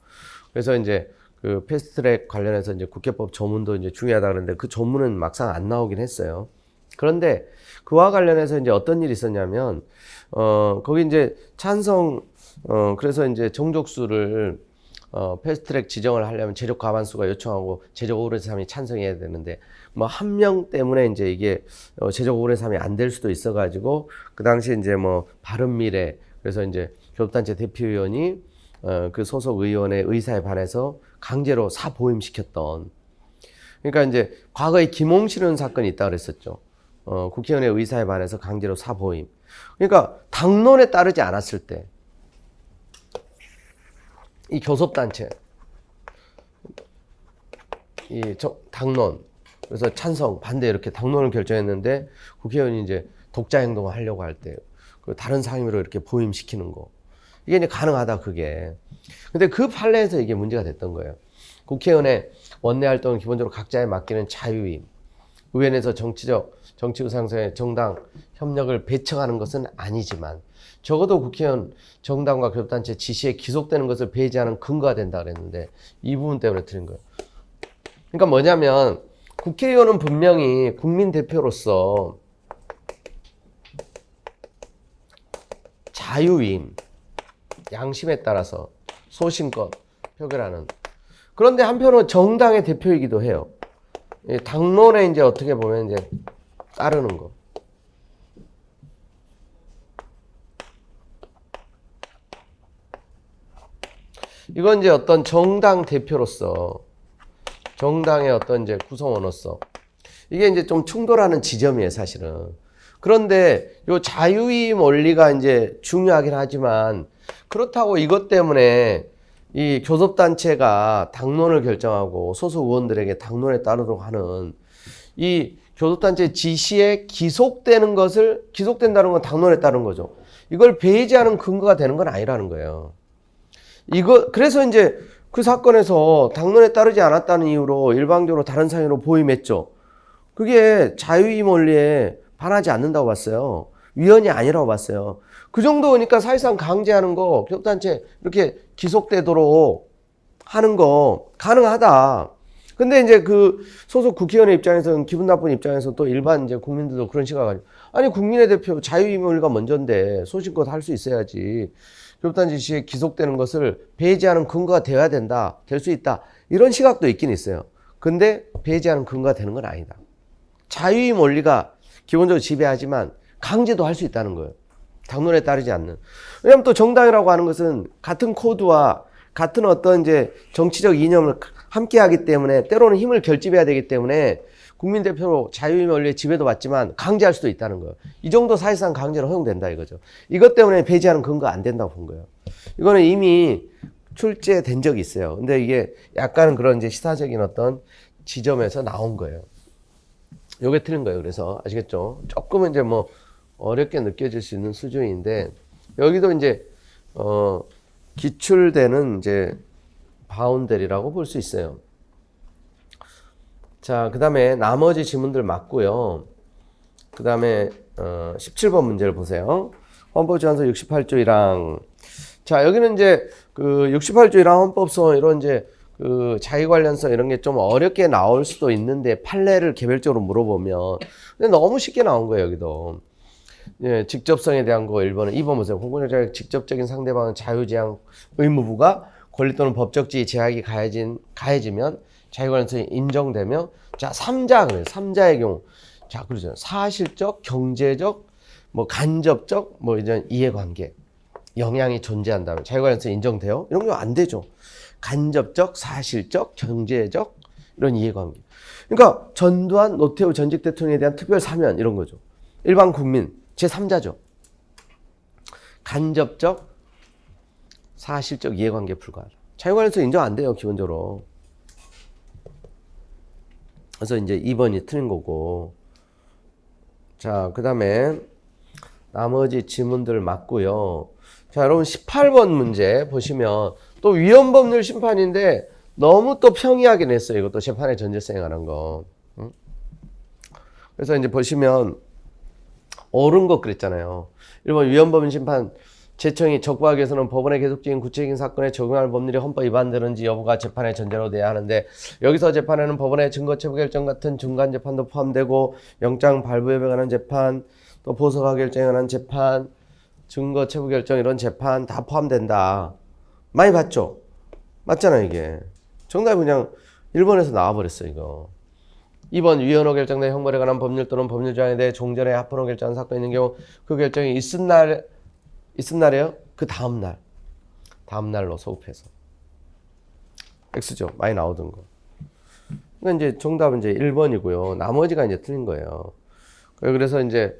그래서 이제 그 패스트트랙 관련해서 이제 국회법 조문도 이제 중요하다 그러는데 그 조문은 막상 안 나오긴 했어요. 그런데 그와 관련해서 이제 어떤 일이 있었냐면, 거기 이제 그래서 이제 정족수를 패스트트랙 지정을 하려면 재적 과반수가 요청하고 재적 5분의 3이 찬성해야 되는데 뭐 한 명 때문에 이제 이게 재적 5분의 3이 안 될 수도 있어가지고 그 당시 이제 뭐 바른미래 그래서 이제 교섭단체 대표위원이 그 소속 의원의 의사에 반해서 강제로 사보임시켰던. 그러니까 이제 과거에 김홍실 의원 사건이 있다 그랬었죠. 국회의원의 의사에 반해서 강제로 사보임. 그러니까 당론에 따르지 않았을 때 이 교섭단체, 당론, 그래서 찬성, 반대 이렇게 당론을 결정했는데 국회의원이 이제 독자 행동을 하려고 할 때 그 다른 상임위로 이렇게 보임시키는 거. 이게 이제 가능하다, 그게. 근데 그 판례에서 이게 문제가 됐던 거예요. 국회의원의 원내 활동은 기본적으로 각자에 맡기는 자유임. 의원에서 정치 의상서의 정당 협력을 배척하는 것은 아니지만 적어도 국회의원 정당과 교섭단체 지시에 기속되는 것을 배제하는 근거가 된다 그랬는데 이 부분 때문에 틀린 거예요. 그러니까 뭐냐면 국회의원은 분명히 국민 대표로서 자유임, 양심에 따라서 소신껏 표결하는. 그런데 한편으로 정당의 대표이기도 해요. 당론에 이제 어떻게 보면 이제 따르는 거. 이건 이제 어떤 정당 대표로서, 정당의 어떤 이제 구성원으로서, 이게 이제 좀 충돌하는 지점이에요, 사실은. 그런데 요 자유임 원리가 이제 중요하긴 하지만, 그렇다고 이것 때문에 이 교섭단체가 당론을 결정하고 소속 의원들에게 당론에 따르도록 하는 이 교섭단체 지시에 기속된다는 건 당론에 따른 거죠. 이걸 배제하는 근거가 되는 건 아니라는 거예요. 그래서 이제 그 사건에서 당론에 따르지 않았다는 이유로 일방적으로 다른 상위로 보임했죠. 그게 자유임 원리에 반하지 않는다고 봤어요. 위헌이 아니라고 봤어요. 그 정도니까 사실상 강제하는 거, 교섭단체 이렇게 기속되도록 하는 거 가능하다. 근데 이제 그 소속 국회의원의 입장에서는 기분 나쁜 입장에서 또 일반 이제 국민들도 그런 시각을 가지고, 아니 국민의 대표 자유임 원리가 먼저인데 소신껏 할 수 있어야지. 교섭단체 지시에 기속되는 것을 배제하는 근거가 되어야 된다. 될 수 있다. 이런 시각도 있긴 있어요. 근데 배제하는 근거가 되는 건 아니다. 자유임 원리가 기본적으로 지배하지만 강제도 할 수 있다는 거예요. 당론에 따르지 않는. 왜냐하면 또 정당이라고 하는 것은 같은 코드와 같은 어떤 이제 정치적 이념을 함께 하기 때문에 때로는 힘을 결집해야 되기 때문에 국민 대표로 자유임 원리의 지배도 받지만 강제할 수도 있다는 거예요. 이 정도 사실상 강제로 허용된다 이거죠. 이것 때문에 배제하는 근거가 안 된다고 본 거예요. 이거는 이미 출제된 적이 있어요. 근데 이게 약간은 그런 이제 시사적인 어떤 지점에서 나온 거예요. 요게 틀린 거예요. 그래서 아시겠죠? 조금은 이제 뭐 어렵게 느껴질 수 있는 수준인데 여기도 이제 기출되는 이제 바운더리라고 볼 수 있어요. 자, 그 다음에 나머지 지문들 맞고요. 그 다음에 17번 문제를 보세요. 헌법재판소 68조 1항. 자, 여기는 이제 그 68조 1항 헌법소원 이런 이제 그 자기 관련성 이런 게 좀 어렵게 나올 수도 있는데 판례를 개별적으로 물어보면 근데 너무 쉽게 나온 거예요, 여기도. 예, 직접성에 대한 거 1번은 2번 보세요. 공공연자의 직접적인 상대방은 자유제한 의무부가 권리 또는 법적 지위 제약이 가해지면 자유관련성이 인정되며 자 3자 그래요. 3자의 경우 자 그러죠. 사실적, 경제적, 뭐 간접적 뭐 이런 이해관계 영향이 존재한다면 자유관련성이 인정돼요? 이런 거 안 되죠. 간접적, 사실적, 경제적 이런 이해관계. 그러니까 전두환, 노태우 전직 대통령에 대한 특별 사면 이런 거죠. 일반 국민 제3자죠. 간접적, 사실적 이해관계 불가하죠. 자유관련성 인정 안 돼요, 기본적으로. 그래서 이제 2번이 틀린 거고. 자, 그 다음에 나머지 지문들 맞고요. 자, 여러분 18번 문제 보시면 또 위헌법률 심판인데 너무 또 평이하긴 했어요. 이것도 재판의 전제성에 관한 거. 응? 그래서 이제 보시면 옳은 것 그랬잖아요. 일본 위헌법인 심판 재청이 적부하기 위해서는 법원의 계속적인 구체적인 사건에 적용할 법률이 헌법 위반되는지 여부가 재판의 전제로 돼야 하는데, 여기서 재판에는 법원의 증거 체부 결정 같은 중간 재판도 포함되고 영장 발부에 관한 재판, 또 보석화 결정에 관한 재판, 증거 체부 결정 이런 재판 다 포함된다. 많이 봤죠? 맞잖아요, 이게. 정답이 그냥 1번에서 나와버렸어, 이거. 2번 위헌으로 결정된 형벌에 관한 법률 또는 법률 조항에 대해 종전에 합헌으로 결정한 사건이 있는 경우 그 결정이 있은 날이에요? 그 다음날로 소급해서. X죠. 많이 나오던 거. 그러니까 이제 정답은 이제 1번이고요. 나머지가 이제 틀린 거예요. 그래서 이제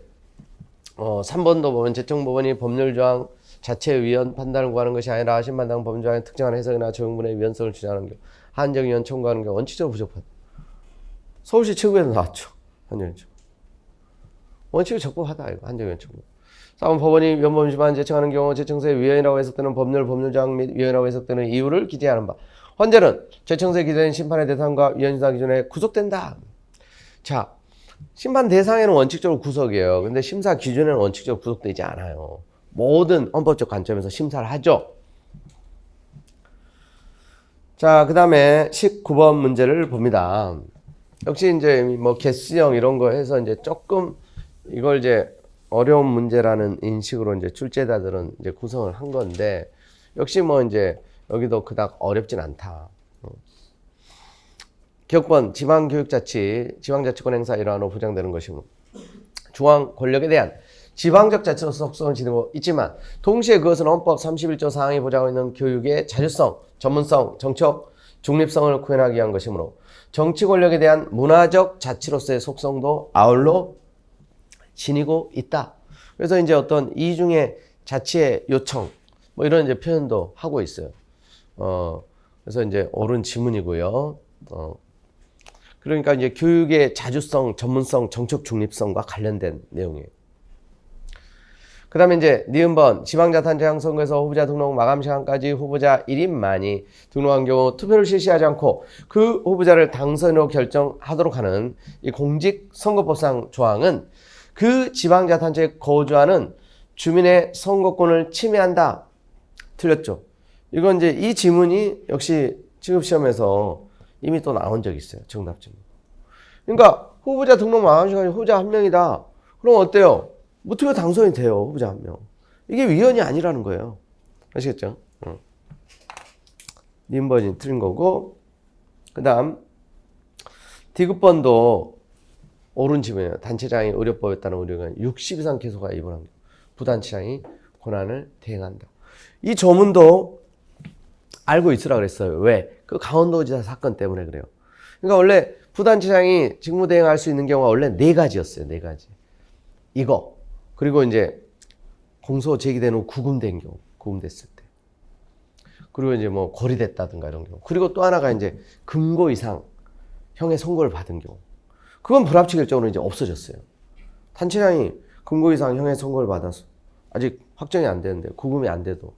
3번도 보면 재청법원이 법률조항 자체의 위헌 판단을 구하는 것이 아니라 심판당 법률조항의 특정한 해석이나 적용분의 위헌성을 주장하는 경우 한정위헌 청구하는 경우 원칙적으로 부적합하다. 서울시 최고에도 나왔죠. 한정위헌 청구. 원칙이 적법하다. 이거 한정위헌 청구. 4번 법원이 위헌법 위반 재청하는 경우 재청서의 위헌이라고 해석되는 법률조항 및 위헌이라고 해석되는 이유를 기재하는 바. 헌재는 재청서에 기재된 심판의 대상과 위헌심사 기준에 구속된다. 자, 심판 대상에는 원칙적으로 구속이에요. 근데 심사 기준에는 원칙적으로 구속되지 않아요. 모든 헌법적 관점에서 심사를 하죠. 자, 그 다음에 19번 문제를 봅니다. 역시 이제 뭐 개수형 이런 거 해서 이제 조금 이걸 이제 어려운 문제라는 인식으로 이제 출제자들은 이제 구성을 한 건데, 역시 뭐 이제 여기도 그닥 어렵진 않다. 기업권, 지방교육자치, 지방자치권 행사 일환으로 보장되는 것이므로 중앙 권력에 대한 지방적 자치로서 속성을 지니고 있지만 동시에 그것은 헌법 31조 사항이 보장하고 있는 교육의 자주성, 전문성, 정책, 중립성을 구현하기 위한 것이므로 정치 권력에 대한 문화적 자치로서의 속성도 아울러 지니고 있다. 그래서 이제 어떤 이중의 자치의 요청, 뭐 이런 이제 표현도 하고 있어요. 그래서 이제 옳은 지문이고요. 그러니까 이제 교육의 자주성, 전문성, 정책 중립성과 관련된 내용이에요. 그 다음에 이제 니은번 지방자치단체장 선거에서 후보자 등록 마감 시간까지 후보자 1인만이 등록한 경우 투표를 실시하지 않고 그 후보자를 당선으로 결정하도록 하는 이 공직선거법상 조항은 그 지방자치단체에 거주하는 주민의 선거권을 침해한다. 틀렸죠? 이건 이제 이 지문이 역시 취급시험에서 이미 또 나온 적이 있어요. 정답 지문. 그러니까 후보자 등록 마감 시간이 후보자 한 명이다. 그럼 어때요? 뭐 투표 당선이 돼요. 후보자 한 명. 이게 위헌이 아니라는 거예요. 아시겠죠? 니은번이 틀린 거고, 그 다음 디귿번도 옳은 지문이에요. 단체장이 의료법에 따른 의료가 60 이상 계소가 입원한 부단체장이 권한을 대행한다. 이 조문도 알고 있으라 그랬어요. 왜? 그 강원도지사 사건 때문에 그래요. 그러니까 원래 부단체장이 직무대행할 수 있는 경우가 원래 4가지였어요. 4가지. 이거. 그리고 이제 공소 제기된 후 구금된 경우. 구금됐을 때. 그리고 이제 뭐 고리됐다든가 이런 경우. 그리고 또 하나가 이제 금고 이상 형의 선고를 받은 경우. 그건 불합치 결정으로 이제 없어졌어요. 단체장이 금고 이상 형의 선고를 받아서 아직 확정이 안 되는데 구금이 안 돼도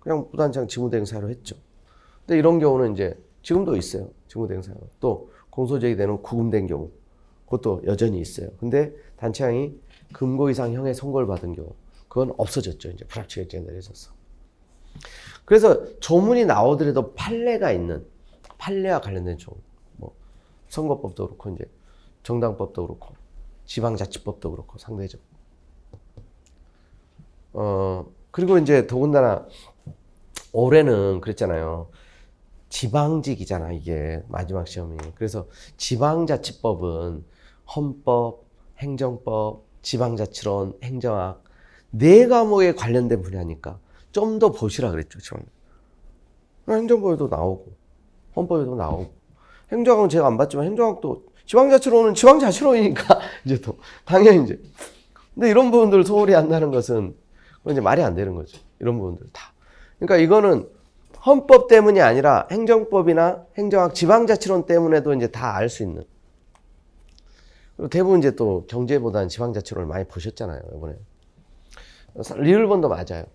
그냥 부단체장 직무대행 사유로 했죠. 근데 이런 경우는 이제 지금도 있어요. 직무대행 사유. 또 공소제기된 후 구금된 경우. 그것도 여전히 있어요. 근데 단체장이 금고 이상 형의 선고를 받은 경우. 그건 없어졌죠. 이제 불합치 결정이 내려져서. 그래서 조문이 나오더라도 판례가 있는, 판례와 관련된 조문. 뭐 선거법도 그렇고 이제 정당법도 그렇고 지방자치법도 그렇고 상대적. 그리고 이제 더군다나 올해는 그랬잖아요. 지방직이잖아, 이게 마지막 시험이. 그래서 지방자치법은 헌법, 행정법, 지방자치론, 행정학 4과목에 관련된 분야니까 좀 더 보시라 그랬죠. 저는. 행정법에도 나오고 헌법에도 나오고 행정학은 제가 안 봤지만 행정학도 지방자치론은 지방자치론이니까 이제 또 당연히 이제. 근데 이런 부분들 소홀히 한다는 것은 이제 말이 안 되는 거죠. 이런 부분들 다. 그러니까 이거는 헌법 때문이 아니라 행정법이나 행정학, 지방자치론 때문에도 이제 다 알 수 있는. 그리고 대부분 이제 또 경제보다는 지방자치론을 많이 보셨잖아요, 이번에. 리을번도 맞아요.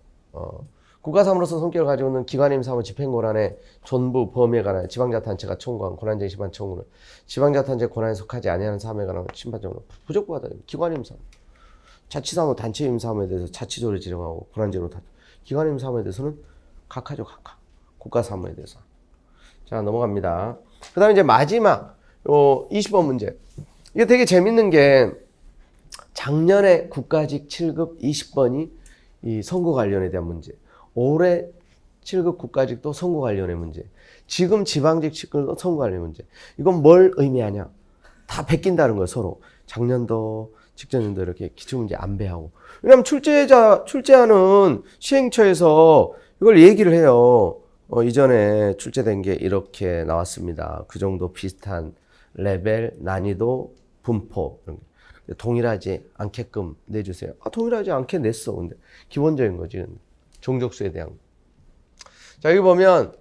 국가사무로서 성격을 가지고 있는 기관임 사무 집행권한의 전부 범위에 관하여 지방자치단체가 청구한 권한쟁의 심판 청구는 지방자치단체 권한에 속하지 아니하는 사무에 관한 심판적으로 부적부하다. 기관임 사무, 자치사무, 단체임 사무에 대해서 자치조를 지정하고 권한제로 다. 기관임 사무에 대해서는 각하죠, 각하. 국가사무에 대해서. 자, 넘어갑니다. 그 다음에 이제 마지막 20번 문제. 이게 되게 재밌는 게 작년에 국가직 7급 20번이 이 선거 관련에 대한 문제. 올해 7급 국가직도 선거 관련의 문제. 지금 지방직 7급도 선거 관련의 문제. 이건 뭘 의미하냐? 다 베낀다는 거예요, 서로. 작년도, 직전년도 이렇게 기출문제 안 배하고. 왜냐면 출제하는 시행처에서 이걸 얘기를 해요. 이전에 출제된 게 이렇게 나왔습니다. 그 정도 비슷한 레벨, 난이도, 분포. 이런 게. 동일하지 않게끔 내주세요. 동일하지 않게 냈어. 근데 기본적인 거지. 종족수에 대한. 자, 여기 보면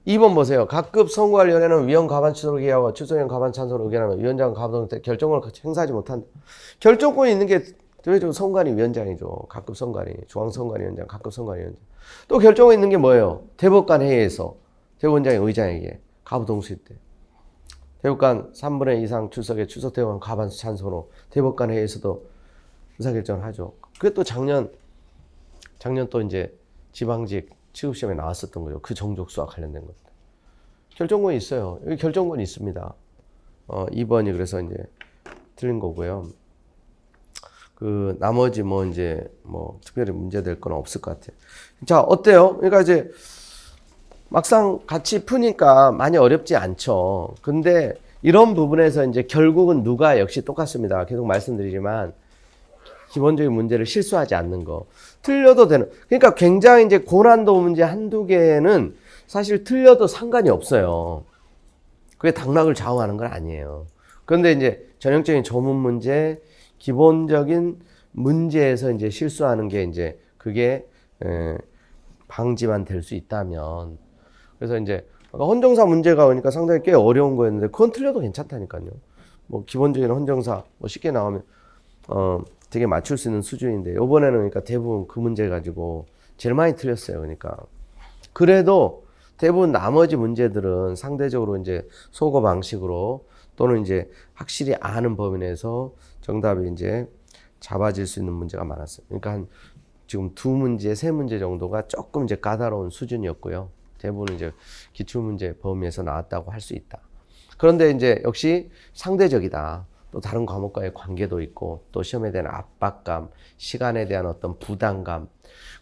2번 보세요. 각급 선거관련에는 위원 가반 취소를 기하고 출소위원 가반 찬성을 의견하면 위원장은 가반 결정권을 행사하지 못한다. 결정권이 있는 게 대외적으로 선관위 위원장이죠. 각급 선관위, 중앙선관위 위원장, 각급 선관위 위원장. 또 결정권이 있는 게 뭐예요? 대법관 회의에서 대법원장이 의장에게 가부동수일 때. 대법관 3분의 2 이상 출석에 출석대법관 가반 찬성으로 대법관 회의에서도 의사결정을 하죠. 그게 또 작년 또 이제 지방직 취급시험에 나왔었던 거죠. 그 정족수와 관련된 것들. 결정권이 있어요. 여기 결정권이 있습니다. 2번이 그래서 이제 틀린 거고요. 그 나머지 특별히 문제될 건 없을 것 같아요. 자, 어때요? 그러니까 이제 막상 같이 푸니까 많이 어렵지 않죠. 근데 이런 부분에서 이제 결국은 누가 역시 똑같습니다. 계속 말씀드리지만 기본적인 문제를 실수하지 않는 거. 틀려도 되는. 그러니까 굉장히 이제 고난도 문제 한두 개는 사실 틀려도 상관이 없어요. 그게 당락을 좌우하는 건 아니에요. 그런데 이제 전형적인 조문 문제, 기본적인 문제에서 이제 실수하는 게 이제 그게 방지만 될 수 있다면. 그래서 이제 헌정사 문제가 오니까 상당히 꽤 어려운 거였는데 그건 틀려도 괜찮다니까요. 뭐 기본적인 헌정사 쉽게 나오면 되게 맞출 수 있는 수준인데 이번에는 그러니까 대부분 그 문제 가지고 제일 많이 틀렸어요. 그러니까 그래도 대부분 나머지 문제들은 상대적으로 이제 소거 방식으로 또는 이제 확실히 아는 범위 내에서 정답이 이제 잡아질 수 있는 문제가 많았어요. 그러니까 한 지금 2문제, 3문제 정도가 조금 이제 까다로운 수준이었고요. 대부분 이제 기출문제 범위에서 나왔다고 할 수 있다. 그런데 이제 역시 상대적이다. 또 다른 과목과의 관계도 있고 또 시험에 대한 압박감, 시간에 대한 어떤 부담감,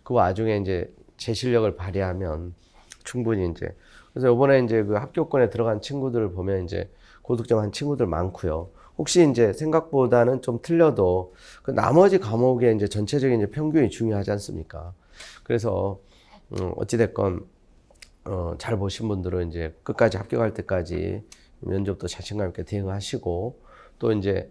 그 와중에 이제 제 실력을 발휘하면 충분히 이제 그래서 이번에 이제 그 합격권에 들어간 친구들을 보면 이제 고득점 한 친구들 많고요. 혹시 이제 생각보다는 좀 틀려도 그 나머지 과목의 이제 전체적인 이제 평균이 중요하지 않습니까? 그래서 어찌됐건 잘 보신 분들은 이제 끝까지 합격할 때까지 면접도 자신감 있게 대응하시고 또 이제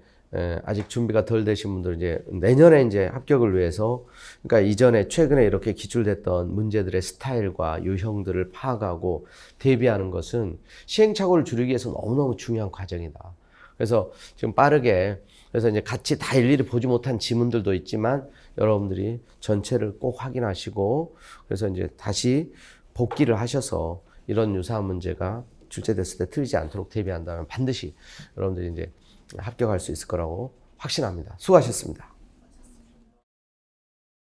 아직 준비가 덜 되신 분들은 이제 내년에 이제 합격을 위해서 그러니까 이전에 최근에 이렇게 기출됐던 문제들의 스타일과 유형들을 파악하고 대비하는 것은 시행착오를 줄이기 위해서 너무너무 중요한 과정이다. 그래서 지금 빠르게 그래서 이제 같이 다 일일이 보지 못한 지문들도 있지만 여러분들이 전체를 꼭 확인하시고 그래서 이제 다시 복기를 하셔서 이런 유사한 문제가 출제됐을 때 틀리지 않도록 대비한다면 반드시 여러분들이 이제 합격할 수 있을 거라고 확신합니다. 수고하셨습니다.